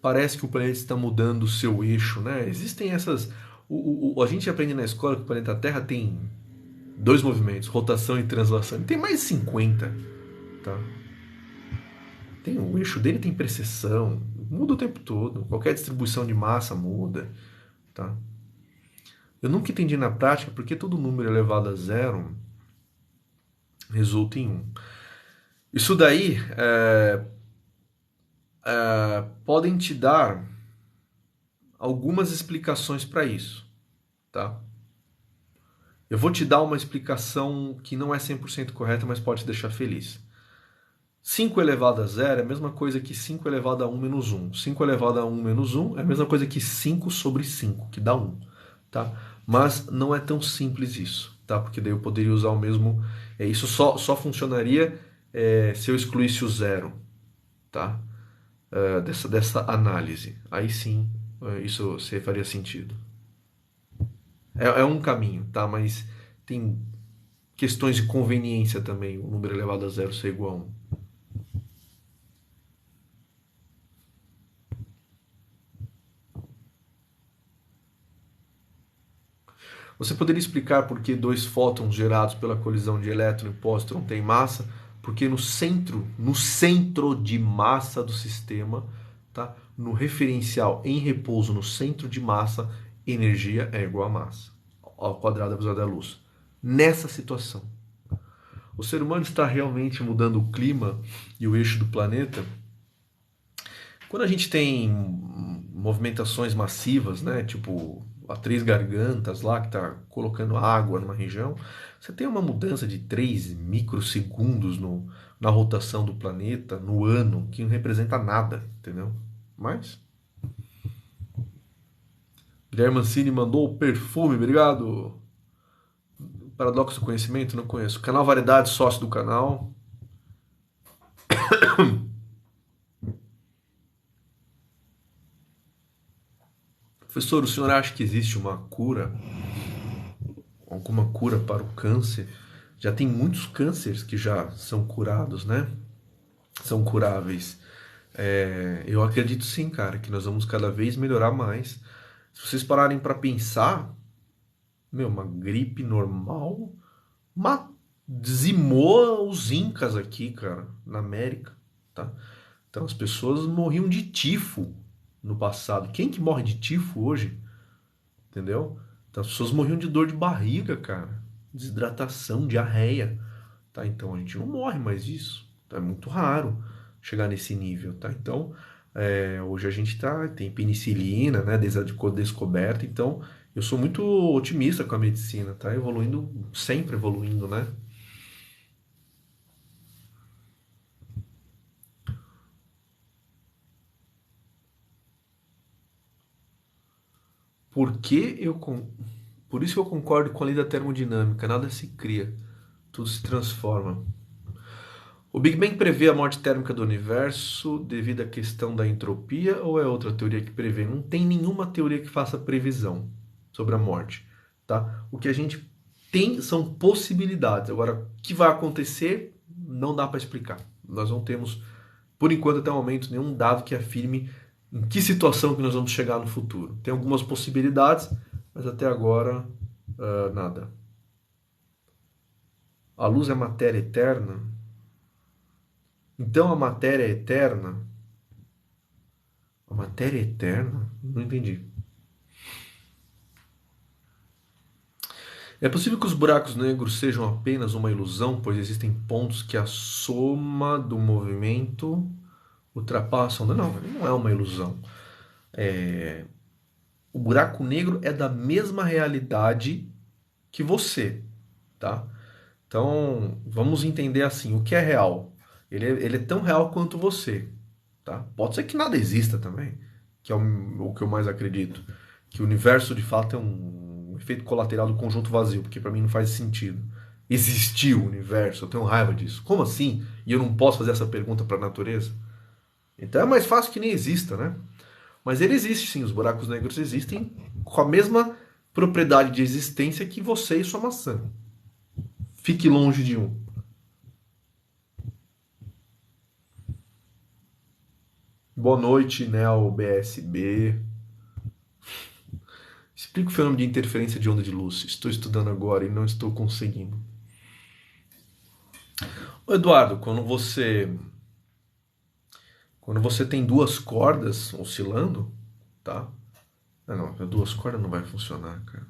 Parece que o planeta está mudando o seu eixo, né? Existem essas. A gente aprende na escola que o planeta Terra tem 2 movimentos, rotação e translação. Ele tem mais de 50, tá? O eixo dele tem precessão, muda o tempo todo. Qualquer distribuição de massa muda, tá? Eu nunca entendi na prática porque todo número elevado a zero resulta em 1. Isso daí podem te dar algumas explicações para isso, tá? Eu vou te dar uma explicação que não é 100% correta, mas pode te deixar feliz. 5 elevado a 0 é a mesma coisa que 5 elevado a 1 menos 1. 5 elevado a 1 menos 1 é a mesma coisa que 5 sobre 5, que dá 1. Tá? Mas não é tão simples isso, tá? Porque daí eu poderia usar o mesmo... isso só funcionaria se eu excluísse o zero, tá? Dessa análise. Aí sim, isso você faria sentido. É um caminho, tá? Mas tem questões de conveniência também, o número elevado a zero ser igual a 1. Você poderia explicar por que dois fótons gerados pela colisão de elétron e pósitron têm massa? Porque no centro de massa do sistema, tá? No referencial em repouso no centro de massa, energia é igual a massa ao quadrado da velocidade da luz. Nessa situação, o ser humano está realmente mudando o clima e o eixo do planeta? Quando a gente tem movimentações massivas, né, tipo a Três Gargantas lá, que está colocando água numa região, você tem uma mudança de 3 microsegundos na rotação do planeta, no ano, que não representa nada, entendeu? Mas Guilherme Mancini mandou o perfume, obrigado. Paradoxo do Conhecimento, não conheço. Canal Variedade, sócio do canal. Professor, o senhor acha que existe uma cura, alguma cura para o câncer? Já tem muitos cânceres que já são curados, né? São curáveis. Eu acredito sim, cara, que nós vamos cada vez melhorar mais. Se vocês pararem para pensar, uma gripe normal dizimou os incas aqui, cara, na América, tá? Então as pessoas morriam de tifo no passado. Quem que morre de tifo hoje? Entendeu? Então as pessoas morriam de dor de barriga, cara. Desidratação, diarreia, tá? Então a gente não morre mais disso. É muito raro chegar nesse nível, tá? Então hoje a gente tem penicilina, né? Desde a descoberta. Então eu sou muito otimista com a medicina, tá? Evoluindo, sempre evoluindo, né? Por que eu Por isso que eu concordo com a lei da termodinâmica, nada se cria, tudo se transforma. O Big Bang prevê a morte térmica do universo devido à questão da entropia ou é outra teoria que prevê? Não tem nenhuma teoria que faça previsão sobre a morte, tá? O que a gente tem são possibilidades. Agora, o que vai acontecer não dá para explicar. Nós não temos, por enquanto, até o momento, nenhum dado que afirme em que situação que nós vamos chegar no futuro. Tem algumas possibilidades, mas até agora, nada. A luz é matéria eterna? Então a matéria é eterna? A matéria é eterna? Não entendi. É possível que os buracos negros sejam apenas uma ilusão, pois existem pontos que a soma do movimento ultrapassam. Não, ele não é uma ilusão. O buraco negro é da mesma realidade que você, tá? Então, vamos entender assim, o que é real? Ele é tão real quanto você, tá? Pode ser que nada exista também, que é o que eu mais acredito. Que o universo, de fato, é um efeito colateral do conjunto vazio, porque para mim não faz sentido. Existiu o universo, eu tenho raiva disso. Como assim? E eu não posso fazer essa pergunta para a natureza? Então é mais fácil que nem exista, né? Mas ele existe sim, os buracos negros existem com a mesma propriedade de existência que você e sua maçã. Fique longe de um. Boa noite, Neo BSB. Explica o fenômeno de interferência de onda de luz. Estou estudando agora e não estou conseguindo. Ô Eduardo, quando você tem duas cordas oscilando, tá? Não, duas cordas não vai funcionar, cara.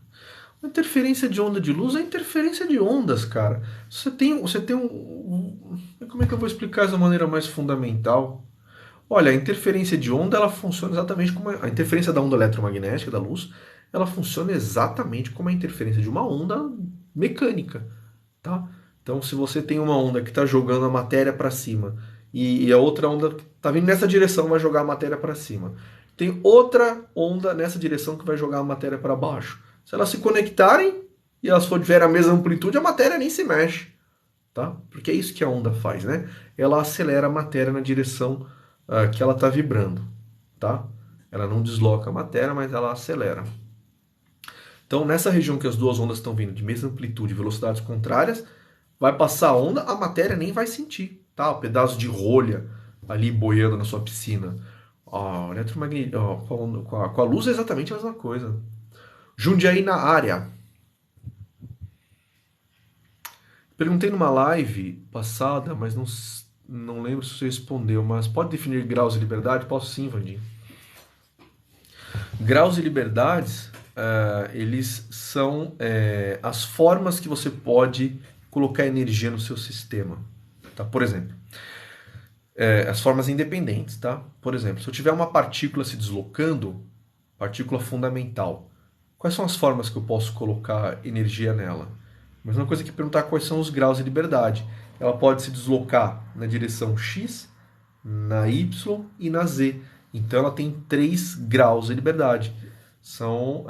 A interferência de onda de luz é interferência de ondas, cara. Você tem um. Como é que eu vou explicar isso de uma maneira mais fundamental? Olha, a interferência de onda, ela funciona exatamente como a interferência da onda eletromagnética, da luz, ela funciona exatamente como a interferência de uma onda mecânica, tá? Então, se você tem uma onda que está jogando a matéria para cima e a outra onda que está vindo nessa direção vai jogar a matéria para cima, tem outra onda nessa direção que vai jogar a matéria para baixo. Se elas se conectarem e elas tiverem a mesma amplitude, a matéria nem se mexe, tá? Porque é isso que a onda faz, né? Ela acelera a matéria na direção que ela está vibrando, tá? Ela não desloca a matéria, mas ela acelera. Então, nessa região que as duas ondas estão vindo de mesma amplitude e velocidades contrárias, vai passar a onda, a matéria nem vai sentir, tá? O pedaço de rolha ali boiando na sua piscina. O eletromagnetismo, com a luz é exatamente a mesma coisa. Jundiaí na área. Perguntei numa live passada, mas não lembro se você respondeu, mas pode definir graus de liberdade? Posso sim, Vandinho. Graus de liberdades, eles são as formas que você pode colocar energia no seu sistema. Tá? Por exemplo, as formas independentes. Tá? Por exemplo, se eu tiver uma partícula se deslocando, partícula fundamental, quais são as formas que eu posso colocar energia nela? Mesma coisa que perguntar quais são os graus de liberdade. Ela pode se deslocar na direção X, na Y e na Z. Então ela tem 3 graus de liberdade. São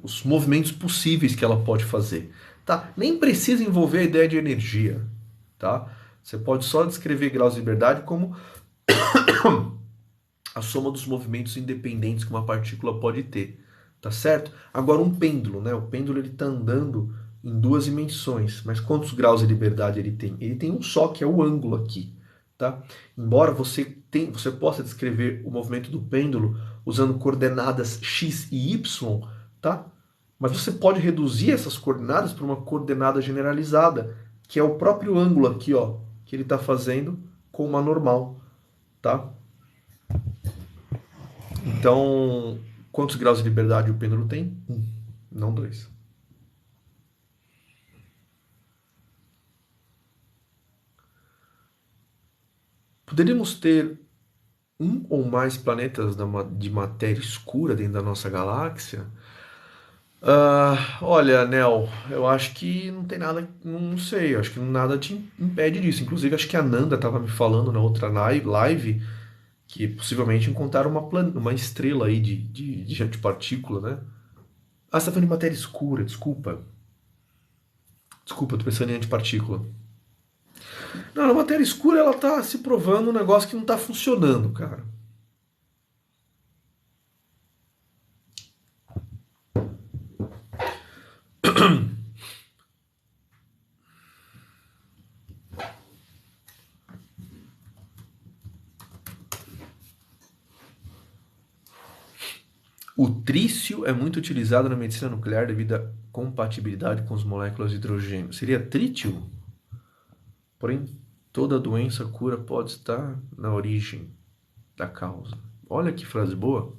os movimentos possíveis que ela pode fazer. Tá? Nem precisa envolver a ideia de energia. Tá? Você pode só descrever graus de liberdade como a soma dos movimentos independentes que uma partícula pode ter. Tá certo? Agora um pêndulo, né? O pêndulo ele está andando em 2 dimensões, mas quantos graus de liberdade ele tem? Ele tem um só, que é o ângulo aqui. Tá? Embora você possa descrever o movimento do pêndulo usando coordenadas x e y, tá? Mas você pode reduzir essas coordenadas para uma coordenada generalizada, que é o próprio ângulo aqui, ó, que ele está fazendo com uma normal. Tá? Então, quantos graus de liberdade o pêndulo tem? 1, não 2. Poderíamos ter um ou mais planetas de matéria escura dentro da nossa galáxia? Olha, Nel, eu acho que não tem nada, não sei, eu acho que nada te impede disso. Inclusive, acho que a Nanda estava me falando na outra live que possivelmente encontraram uma estrela aí de partícula, né? Ah, você está falando de matéria escura, desculpa. Desculpa, tô pensando em antipartícula. Não, a matéria escura ela tá se provando um negócio que não tá funcionando, cara. O trício é muito utilizado na medicina nuclear devido à compatibilidade com as moléculas de hidrogênio. Seria trítio? Porém, toda doença cura pode estar na origem da causa. Olha que frase boa.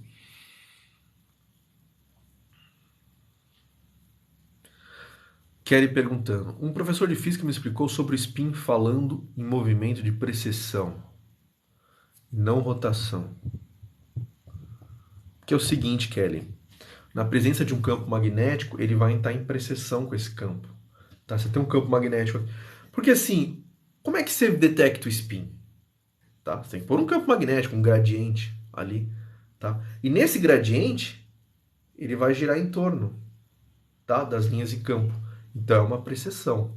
Kelly perguntando. Um professor de física me explicou sobre o spin falando em movimento de precessão, não rotação. Que é o seguinte, Kelly. Na presença de um campo magnético, ele vai estar em precessão com esse campo. Tá? Você tem um campo magnético. Porque assim, como é que você detecta o spin? Tá? Você tem que pôr um campo magnético, um gradiente ali. Tá? E nesse gradiente, ele vai girar em torno, tá, das linhas de campo. Então é uma precessão.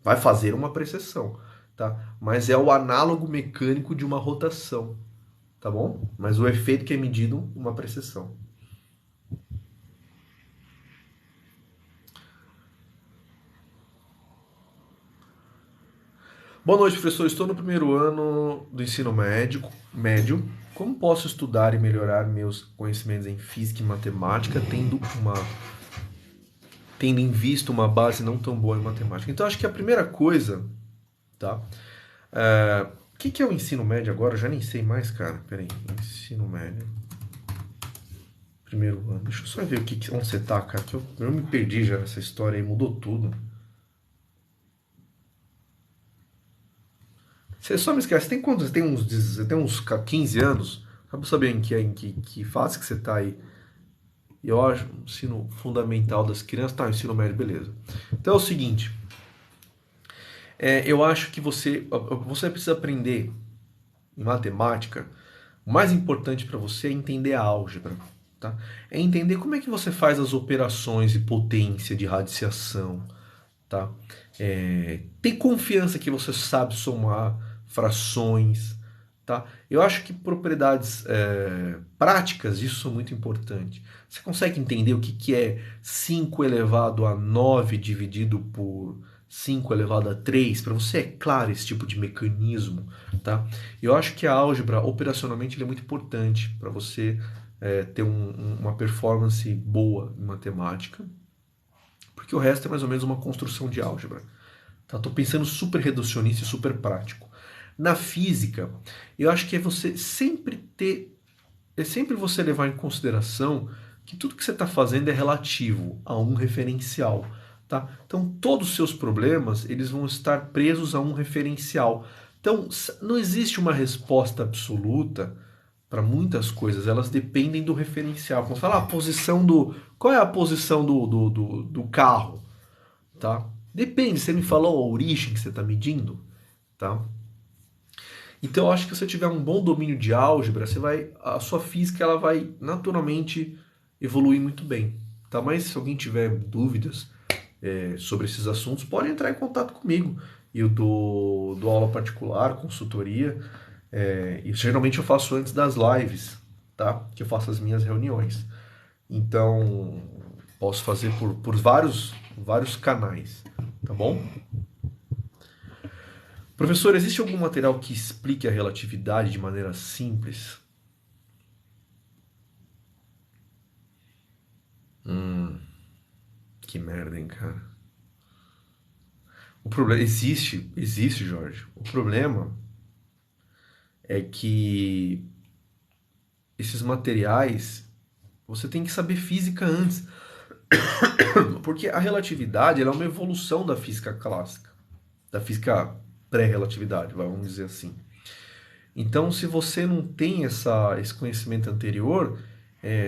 Vai fazer uma precessão. Tá? Mas é o análogo mecânico de uma rotação. Tá bom? Mas o efeito que é medido, uma precessão. Boa noite, professor. Estou no primeiro ano do ensino médio. Como posso estudar e melhorar meus conhecimentos em física e matemática, tendo em vista uma base não tão boa em matemática? Então, acho que a primeira coisa, tá? O que é o ensino médio agora? Eu já nem sei mais, cara. Peraí, ensino médio. Primeiro ano. Deixa eu só ver onde você tá, cara. Que eu me perdi já nessa história aí, mudou tudo. Você só me esquece, tem quantos? Você tem uns 15 anos? Só pra saber em que fase que você tá aí. E eu acho, ensino fundamental das crianças, tá, ensino médio, beleza. Então é o seguinte, eu acho que você precisa aprender em matemática, o mais importante para você é entender a álgebra, tá? É entender como é que você faz as operações de potência, de radiciação, tá? Ter confiança que você sabe somar frações, tá? Eu acho que propriedades práticas disso são muito importantes. Você consegue entender o que é 5 elevado a 9 dividido por 5 elevado a 3? Para você é claro esse tipo de mecanismo, tá? Eu acho que a álgebra, operacionalmente, ele é muito importante para você ter uma performance boa em matemática, porque o resto é mais ou menos uma construção de álgebra. Tá? Tô pensando super reducionista e super prático. Na física, eu acho que é você sempre ter, é sempre você levar em consideração que tudo que você está fazendo é relativo a um referencial, tá? Então, todos os seus problemas, eles vão estar presos a um referencial. Então, não existe uma resposta absoluta para muitas coisas, elas dependem do referencial. Como falar a posição do... Qual é a posição do carro, tá? Depende, você me falou a origem que você está medindo, tá? Então eu acho que se você tiver um bom domínio de álgebra, a sua física ela vai naturalmente evoluir muito bem, tá? Mas se alguém tiver dúvidas sobre esses assuntos, pode entrar em contato comigo. Eu dou aula particular, consultoria, e geralmente eu faço antes das lives, tá? Que eu faço as minhas reuniões. Então posso fazer por vários canais, tá bom? Professor, existe algum material que explique a relatividade de maneira simples? Que merda, hein, cara? O problema existe, Jorge. O problema é que esses materiais você tem que saber física antes, porque a relatividade ela é uma evolução da física clássica, da física pré-relatividade, vamos dizer assim. Então, se você não tem esse conhecimento anterior,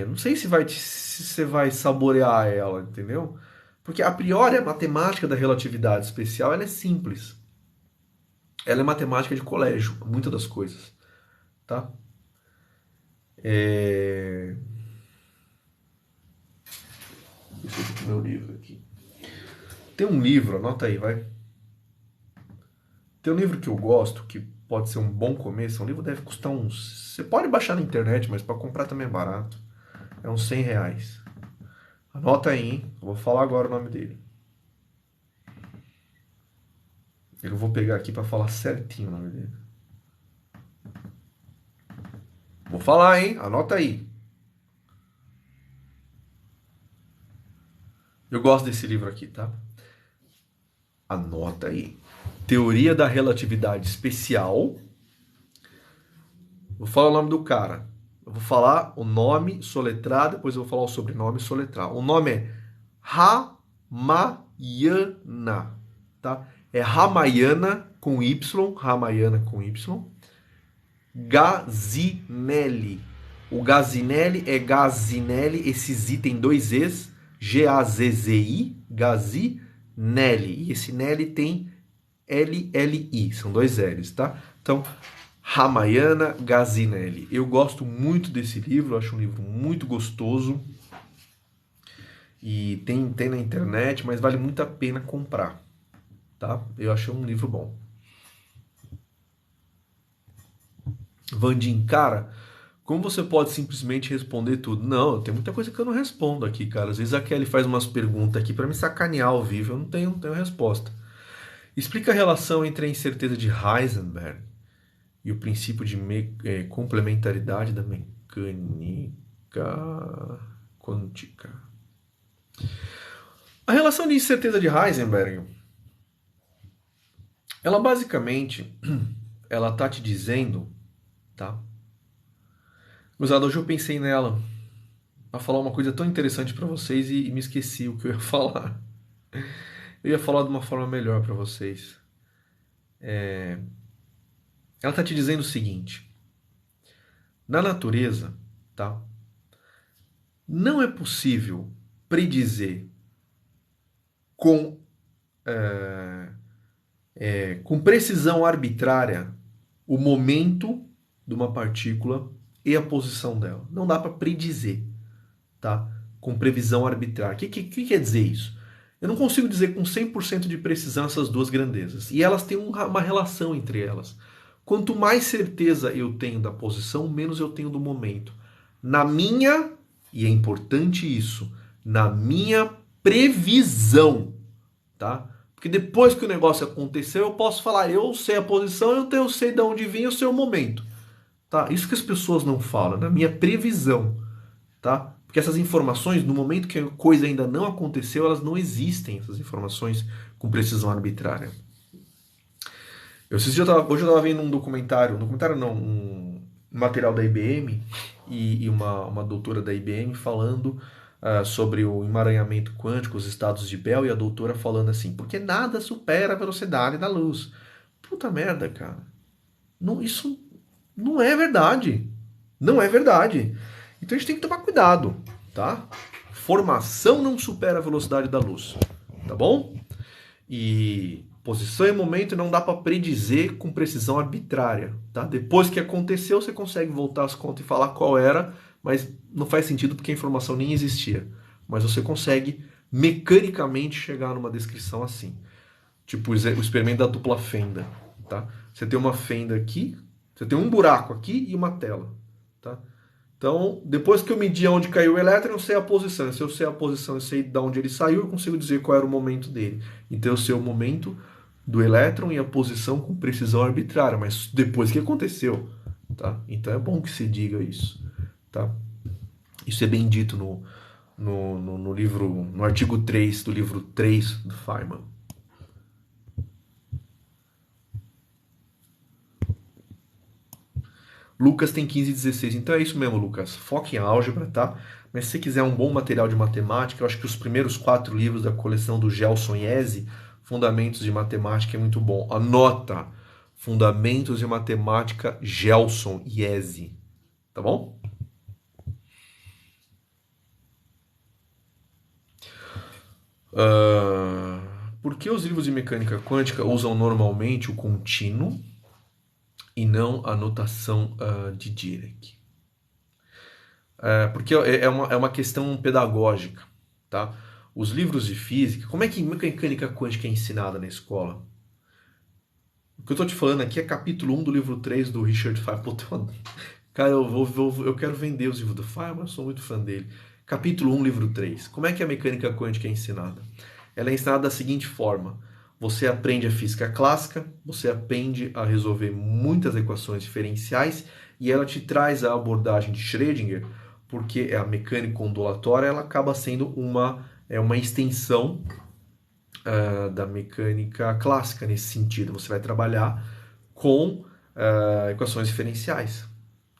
não sei se você vai saborear ela, entendeu? Porque a priori a matemática da relatividade especial ela é simples. Ela é matemática de colégio, muitas das coisas, tá? Deixa eu ver o meu livro aqui. Tem um livro, anota aí, vai. Tem um livro que eu gosto, que pode ser um bom começo. Um livro deve custar uns... Você pode baixar na internet, mas para comprar também é barato. É uns R$ 100. Anota aí, hein? Eu vou falar agora o nome dele. Eu vou pegar aqui para falar certinho o nome dele. Vou falar, hein? Anota aí. Eu gosto desse livro aqui, tá? Anota aí. Teoria da Relatividade Especial. Vou falar o nome do cara. Eu vou falar o nome soletrar, depois eu vou falar o sobrenome soletrar. O nome é Ramayana, tá? É Ramayana com Y, Ramayana com Y. Gazinelli. O Gazinelli é Gazinelli, esse Z tem dois E's, G-A-Z-Z-I, Gazinelli. E esse Nelly tem L-L-I, são dois L's, tá? Então, Ramayana Gazinelli. Eu gosto muito desse livro, acho um livro muito gostoso. E tem na internet, mas vale muito a pena comprar, tá? Eu achei um livro bom. Vandim, cara, como você pode simplesmente responder tudo? Não, tem muita coisa que eu não respondo aqui, cara. Às vezes a Kelly faz umas perguntas aqui para me sacanear ao vivo, eu não tenho resposta. Explica a relação entre a incerteza de Heisenberg e o princípio de complementaridade da mecânica quântica. A relação de incerteza de Heisenberg, ela basicamente, ela tá te dizendo, tá? Gozado, hoje eu pensei nela para falar uma coisa tão interessante para vocês e me esqueci o que eu ia falar. Eu ia falar de uma forma melhor para vocês. Ela tá te dizendo o seguinte: na natureza, tá? Não é possível predizer com precisão arbitrária o momento de uma partícula e a posição dela. Não dá para predizer, tá? Com previsão arbitrária. O que quer dizer isso? Eu não consigo dizer com 100% de precisão essas duas grandezas. E elas têm uma relação entre elas. Quanto mais certeza eu tenho da posição, menos eu tenho do momento. Na minha, e é importante isso, na minha previsão, tá? Porque depois que o negócio aconteceu, eu posso falar, eu sei a posição, eu sei de onde vem, eu sei o momento. Tá? Isso que as pessoas não falam, na minha previsão, tá? Porque essas informações, no momento que a coisa ainda não aconteceu, elas não existem, essas informações com precisão arbitrária. Hoje eu tava vendo um documentário não, um material da IBM e uma doutora da IBM falando sobre o emaranhamento quântico, os estados de Bell, e a doutora falando assim, porque nada supera a velocidade da luz. Puta merda, cara. Não, isso não é verdade. Não é verdade. Então a gente tem que tomar cuidado, tá? Formação não supera a velocidade da luz, tá bom? E posição e momento não dá para predizer com precisão arbitrária, tá? Depois que aconteceu, você consegue voltar às contas e falar qual era, mas não faz sentido porque a informação nem existia. Mas você consegue mecanicamente chegar numa descrição assim. Tipo o experimento da dupla fenda, tá? Você tem uma fenda aqui, você tem um buraco aqui e uma tela, tá? Então, depois que eu medi onde caiu o elétron, eu sei a posição. Se eu sei a posição, eu sei de onde ele saiu, eu consigo dizer qual era o momento dele. Então, eu sei o momento do elétron e a posição com precisão arbitrária, mas depois que aconteceu, tá? Então, é bom que se diga isso, tá? Isso é bem dito no livro, no artigo 3 do livro 3 do Feynman. Lucas tem 15 e 16. Então é isso mesmo, Lucas. Foque em álgebra, tá? Mas se você quiser um bom material de matemática, eu acho que os primeiros 4 livros da coleção do Gelson Iese, Fundamentos de Matemática, é muito bom. Anota! Fundamentos de Matemática Gelson Iese. Tá bom? Por que os livros de mecânica quântica usam normalmente o contínuo e não a notação de Dirac? Porque é uma questão pedagógica, tá? Os livros de física, como é que mecânica quântica é ensinada na escola? O que eu tô te falando aqui é capítulo 1 do livro 3 do Richard Feynman. Cara, eu quero vender os livros do Feynman, eu sou muito fã dele. Capítulo 1, livro 3. Como é que a mecânica quântica é ensinada? Ela é ensinada da seguinte forma. Você aprende a física clássica, você aprende a resolver muitas equações diferenciais e ela te traz a abordagem de Schrödinger, porque a mecânica ondulatória ela acaba sendo uma extensão da mecânica clássica nesse sentido. Você vai trabalhar com equações diferenciais,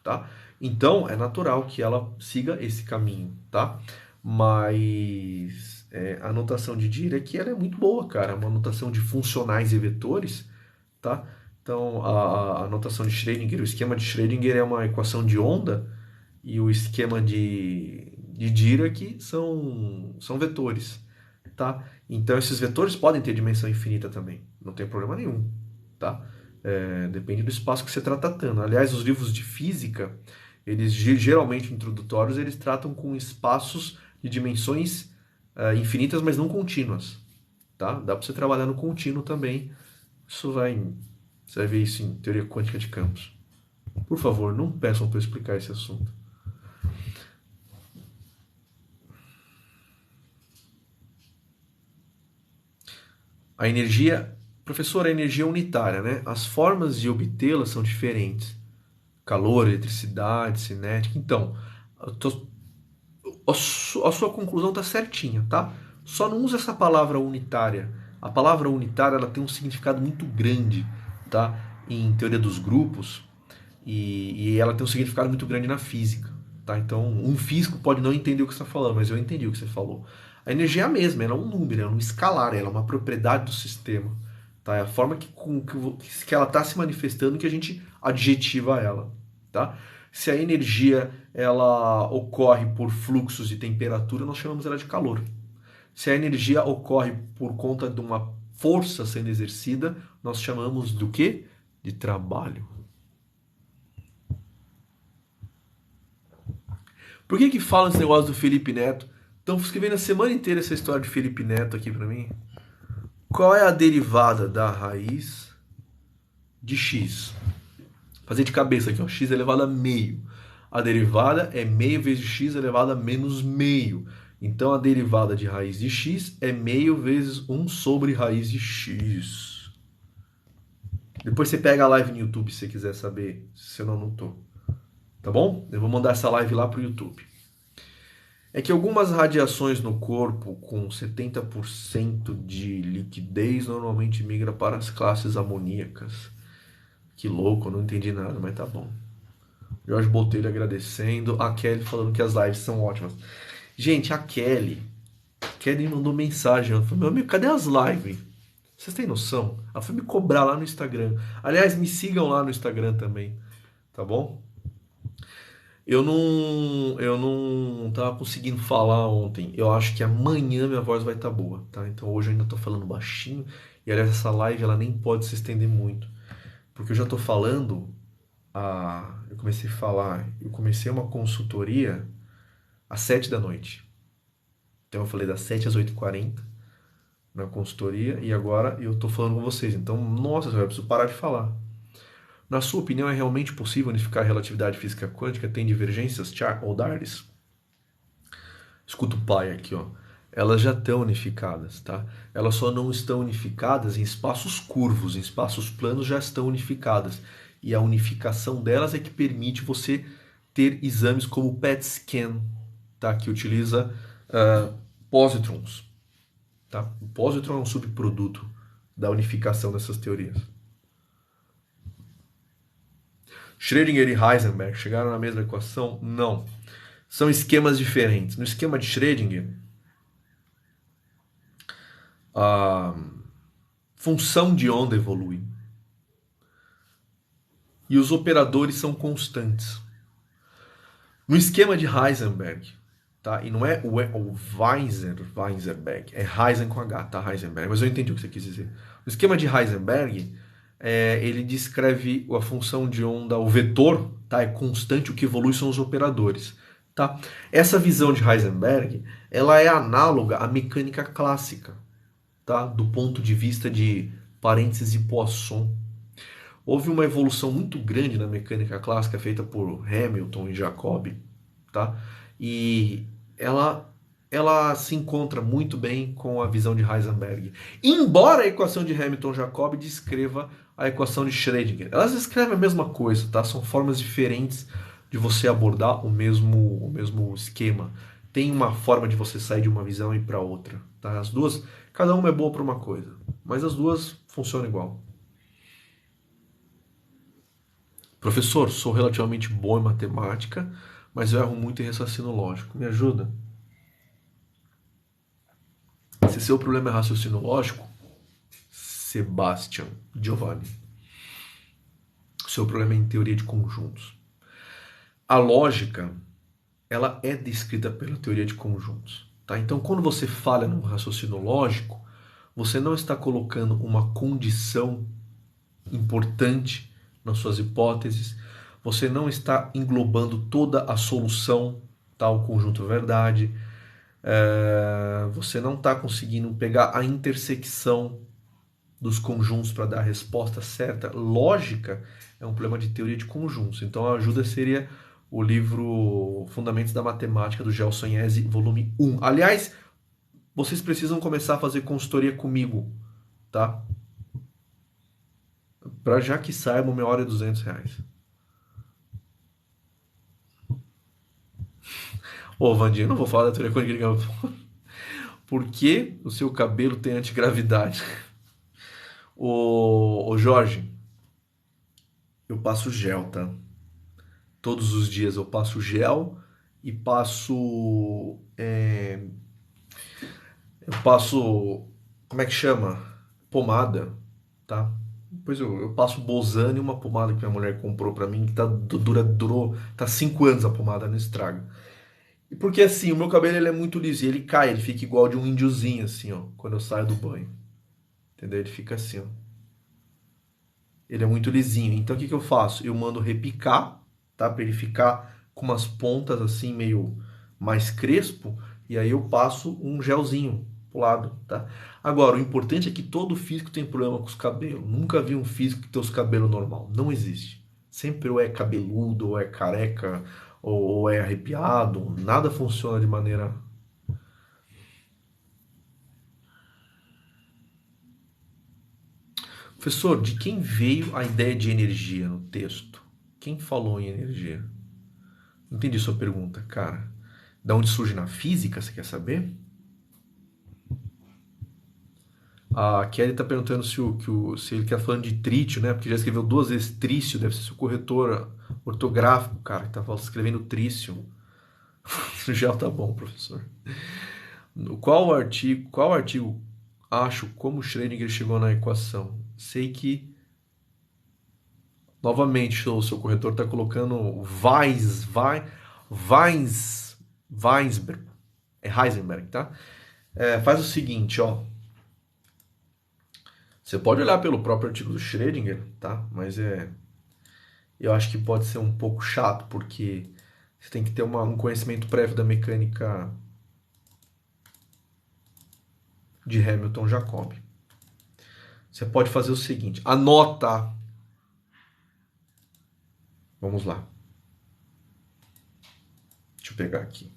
tá? Então é natural que ela siga esse caminho, tá? Mas a notação de Dirac ela é muito boa, cara. É uma notação de funcionais e vetores, tá? Então a notação de Schrödinger, o esquema de Schrödinger é uma equação de onda e o esquema de Dirac são vetores, tá? Então esses vetores podem ter dimensão infinita também, não tem problema nenhum, tá? Depende do espaço que você está tratando. Aliás, os livros de física, eles geralmente introdutórios, eles tratam com espaços de dimensões infinitas, mas não contínuas, tá? Dá para você trabalhar no contínuo também. Você vai ver isso em teoria quântica de campos. Por favor, não peçam para eu explicar esse assunto. A energia, professor, a energia é unitária, né? As formas de obtê-la são diferentes. Calor, eletricidade, cinética. Então, a sua conclusão está certinha, tá? Só não usa essa palavra unitária. A palavra unitária ela tem um significado muito grande, tá? Em teoria dos grupos e ela tem um significado muito grande na física, tá? Então, um físico pode não entender o que você está falando, mas eu entendi o que você falou. A energia é a mesma, ela é um número, ela é um escalar, ela é uma propriedade do sistema, tá? É a forma que ela está se manifestando que a gente adjetiva ela, tá? Se a energia ela ocorre por fluxos de temperatura, nós chamamos ela de calor. Se a energia ocorre por conta de uma força sendo exercida, nós chamamos do quê? De trabalho. Por que fala esse negócio do Felipe Neto? Estão escrevendo a semana inteira essa história de Felipe Neto aqui pra mim. Qual é a derivada da raiz de x? Fazer de cabeça aqui, ó. X elevado a meio. A derivada é meio vezes x elevado a menos meio. Então a derivada de raiz de x é meio vezes 1 sobre raiz de x. Depois você pega a live no YouTube se você quiser saber, se eu não notou. Tá bom? Eu vou mandar essa live lá pro YouTube. É que algumas radiações no corpo com 70% de liquidez normalmente migra para as classes amoníacas. Que louco, eu não entendi nada, mas tá bom. Jorge Botelho agradecendo. A Kelly falando que as lives são ótimas. Gente, a Kelly mandou mensagem. Ela falou, meu amigo, cadê as lives? Vocês têm noção? Ela foi me cobrar lá no Instagram. Aliás, me sigam lá no Instagram também, tá bom? Eu não tava conseguindo falar ontem. Eu acho que amanhã minha voz vai estar boa, tá? Então hoje eu ainda tô falando baixinho. E aliás, essa live ela nem pode se estender muito. Porque eu já tô falando. Eu comecei uma consultoria às 7 da noite. Então eu falei das 7 às 8h40 na consultoria. E agora eu tô falando com vocês. Então, nossa, eu preciso parar de falar. Na sua opinião, é realmente possível unificar a relatividade física quântica? Tem divergências, Char ou Dardes? Escuta o pai aqui, ó. Elas já estão unificadas, tá? Elas só não estão unificadas em espaços curvos, em espaços planos já estão unificadas. E a unificação delas é que permite você ter exames como o PET scan, tá? Que utiliza positrons, tá? O positron é um subproduto da unificação dessas teorias. Schrödinger e Heisenberg chegaram na mesma equação? Não. São esquemas diferentes. No esquema de Schrödinger, a função de onda evolui. E os operadores são constantes. No esquema de Heisenberg, tá? E não é o Weisenberg, é Heisen com H, tá? Heisenberg, mas eu entendi o que você quis dizer. No esquema de Heisenberg, ele descreve a função de onda, o vetor, tá? É constante, o que evolui são os operadores, tá? Essa visão de Heisenberg, ela é análoga à mecânica clássica, tá? Do ponto de vista de parênteses e Poisson. Houve uma evolução muito grande na mecânica clássica feita por Hamilton e Jacobi, tá? E ela se encontra muito bem com a visão de Heisenberg. Embora a equação de Hamilton-Jacobi descreva a equação de Schrödinger. Elas descrevem a mesma coisa, tá? São formas diferentes de você abordar o mesmo esquema. Tem uma forma de você sair de uma visão e ir para outra, tá? As duas, cada uma é boa para uma coisa, mas as duas funcionam igual. Professor, sou relativamente bom em matemática, mas eu erro muito em raciocínio lógico. Me ajuda? Se seu problema é raciocínio lógico, Sebastian Giovanni, seu problema é em teoria de conjuntos. A lógica, ela é descrita pela teoria de conjuntos. Tá? Então, quando você falha num raciocínio lógico, você não está colocando uma condição importante nas suas hipóteses, você não está englobando toda a solução, tá? O conjunto verdade, você não está conseguindo pegar a intersecção dos conjuntos para dar a resposta certa. Lógica é um problema de teoria de conjuntos. Então a ajuda seria o livro Fundamentos da Matemática do Gelson Yeze, volume 1. Aliás, vocês precisam começar a fazer consultoria comigo, tá? Para já que saibam, meia hora é R$ 200. Ô, Vandinho, não vou falar da teoria quântica. Por que o seu cabelo tem antigravidade? Ô Jorge, eu passo gel, tá? Todos os dias eu passo gel e eu passo, como é que chama? Pomada, tá? Depois eu passo Bozano e uma pomada que minha mulher comprou pra mim, que durou, tá 5 anos a pomada, não estraga. E porque assim, o meu cabelo ele é muito liso, e ele cai, ele fica igual de um índiozinho assim, ó, quando eu saio do banho. Entendeu? Ele fica assim, ó. Ele é muito lisinho. Então o que que eu faço? Eu mando repicar, tá? Pra ele ficar com umas pontas assim, meio mais crespo, e aí eu passo um gelzinho pro lado, tá? Agora, o importante é que todo físico tem problema com os cabelos. Nunca vi um físico que tem os cabelos normal. Não existe. Sempre ou é cabeludo, ou é careca, ou é arrepiado. Nada funciona de maneira. Professor, de quem veio a ideia de energia no texto? Quem falou em energia? Não entendi sua pergunta, cara. Da onde surge na física, você quer saber? A Kelly está perguntando se ele quer falando de trítio, né? Porque já escreveu 2 vezes trício, deve ser seu corretor ortográfico, cara, que tá escrevendo trício. Já tá bom, professor. Qual artigo acho como Schrödinger chegou na equação? Sei que, novamente, o seu corretor está colocando Weinsberg, é Heisenberg, tá? Faz o seguinte, ó. Você pode olhar pelo próprio artigo do Schrödinger, tá? Mas eu acho que pode ser um pouco chato, porque você tem que ter um conhecimento prévio da mecânica de Hamilton-Jacobi. Você pode fazer o seguinte, anota. Vamos lá. Deixa eu pegar aqui.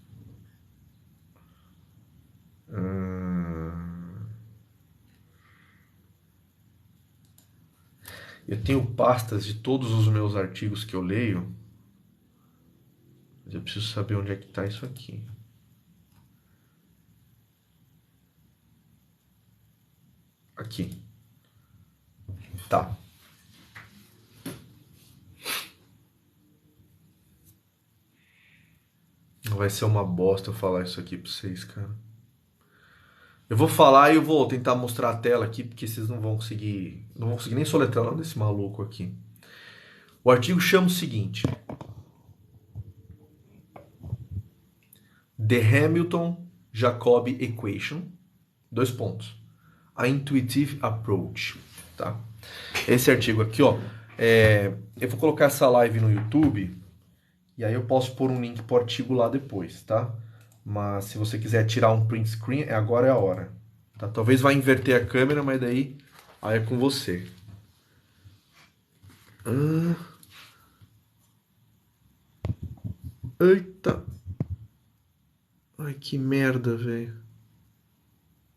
Eu tenho pastas de todos os meus artigos que eu leio, mas eu preciso saber onde é que está isso aqui. Aqui. Tá. Vai ser uma bosta eu falar isso aqui pra vocês, cara. Eu vou falar e eu vou tentar mostrar a tela aqui, porque vocês não vão conseguir nem soletrar o nome desse maluco aqui. O artigo chama o seguinte: The Hamilton-Jacobi Equation, 2 pontos. A Intuitive Approach, tá? Esse artigo aqui, ó, eu vou colocar essa live no YouTube e aí eu posso pôr um link pro artigo lá depois, tá? Mas se você quiser tirar um print screen, agora é a hora. Tá? Talvez vá inverter a câmera, mas daí aí é com você. Eita. Ai, que merda, velho.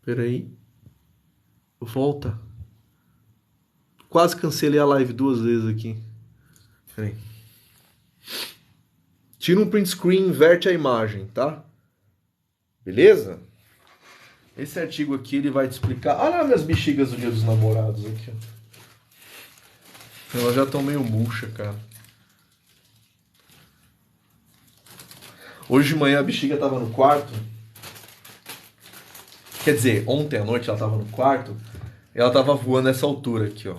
Peraí. Volta. Quase cancelei a live 2 vezes aqui. Peraí. Tira um print screen, inverte a imagem, tá? Beleza? Esse artigo aqui, ele vai te explicar... Olha minhas bexigas do Dia dos Namorados aqui. Elas já estão meio murcha, cara. Hoje de manhã a bexiga tava no quarto. Quer dizer, ontem à noite ela tava no quarto. E ela tava voando nessa altura aqui, ó.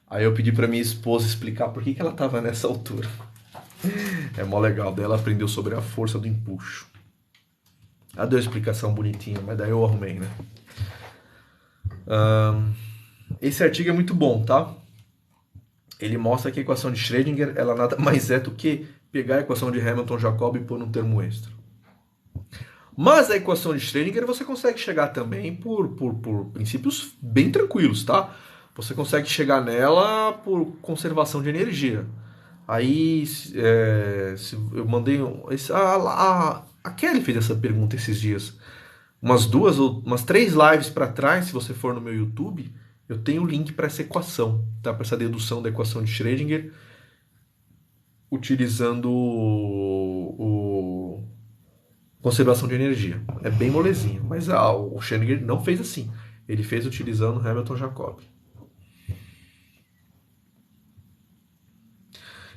Aí eu pedi pra minha esposa explicar por que ela tava nessa altura. É mó legal. Daí ela aprendeu sobre a força do empuxo. Ela deu uma explicação bonitinha, mas daí eu arrumei, né? Esse artigo é muito bom, tá? Ele mostra que a equação de Schrödinger, ela nada mais é do que pegar a equação de Hamilton-Jacobi e pôr num termo extra. Mas a equação de Schrödinger você consegue chegar também por princípios bem tranquilos, tá? Você consegue chegar nela por conservação de energia. Aí eu mandei... A Kelly fez essa pergunta esses dias. Umas 3 lives para trás, se você for no meu YouTube, eu tenho o link para essa equação, tá? Para essa dedução da equação de Schrödinger, utilizando o conservação de energia. É bem molezinho, mas o Schrödinger não fez assim. Ele fez utilizando Hamilton-Jacobi.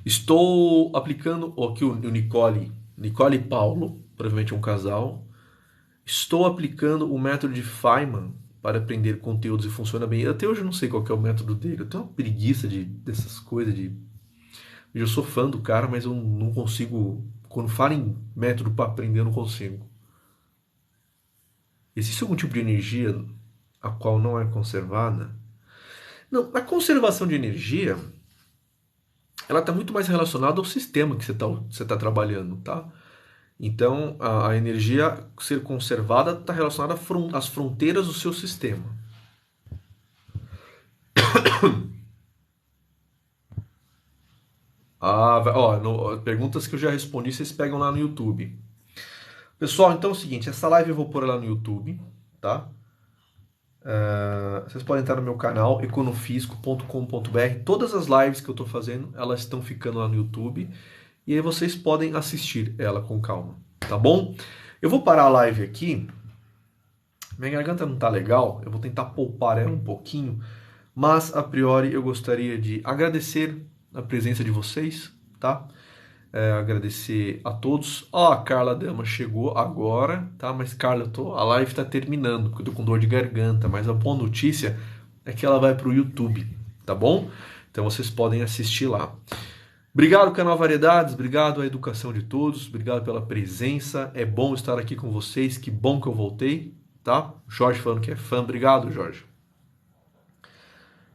Estou aplicando aqui o Nicole e Paulo, provavelmente um casal. Estou aplicando o método de Feynman para aprender conteúdos e funciona bem. Até hoje eu não sei qual que é o método dele. Eu tenho uma preguiça dessas coisas eu sou fã do cara, mas eu não consigo. Quando fala em método para aprender, eu não consigo. Existe algum tipo de energia a qual não é conservada? Não, a conservação de energia, ela está muito mais relacionada ao sistema que você tá trabalhando, tá? Então, a energia ser conservada está relacionada às fronteiras do seu sistema. Perguntas que eu já respondi, vocês pegam lá no YouTube. Pessoal, então é o seguinte, essa live eu vou pôr lá no YouTube, tá? Vocês podem entrar no meu canal, econofisco.com.br. Todas as lives que eu estou fazendo, elas estão ficando lá no YouTube. E aí vocês podem assistir ela com calma, tá bom? Eu vou parar a live aqui. Minha garganta não tá legal, eu vou tentar poupar ela um pouquinho, mas a priori eu gostaria de agradecer a presença de vocês, tá? Agradecer a todos. Ó, a Carla Dama chegou agora, tá? Mas Carla, a live tá terminando, porque eu tô com dor de garganta, mas a boa notícia é que ela vai pro YouTube, tá bom? Então vocês podem assistir lá. Obrigado, canal Variedades, obrigado à educação de todos, obrigado pela presença, é bom estar aqui com vocês, que bom que eu voltei, tá? Jorge falando que é fã, obrigado, Jorge.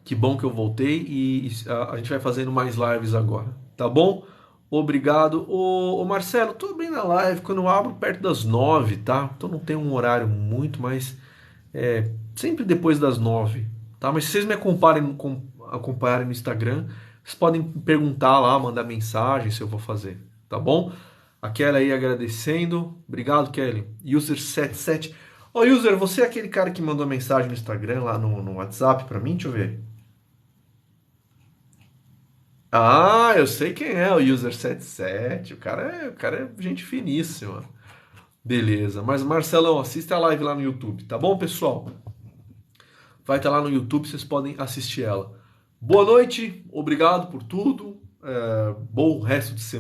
Que bom que eu voltei e a gente vai fazendo mais lives agora, tá bom? Obrigado. Ô Marcelo, tô bem na live, quando eu abro perto das 9, tá? Então não tem um horário muito, mas sempre depois das 9, tá? Mas se vocês me acompanharem no Instagram, vocês podem perguntar lá, mandar mensagem se eu vou fazer, tá bom? A Kelly aí agradecendo. Obrigado, Kelly. User77. Ô, User, você é aquele cara que mandou mensagem no Instagram, lá no WhatsApp pra mim? Deixa eu ver. Ah, eu sei quem é o User77. O cara é gente finíssima. Beleza. Mas, Marcelão, assista a live lá no YouTube, tá bom, pessoal? Vai estar lá no YouTube, vocês podem assistir ela. Boa noite, obrigado por tudo. Bom resto de semana.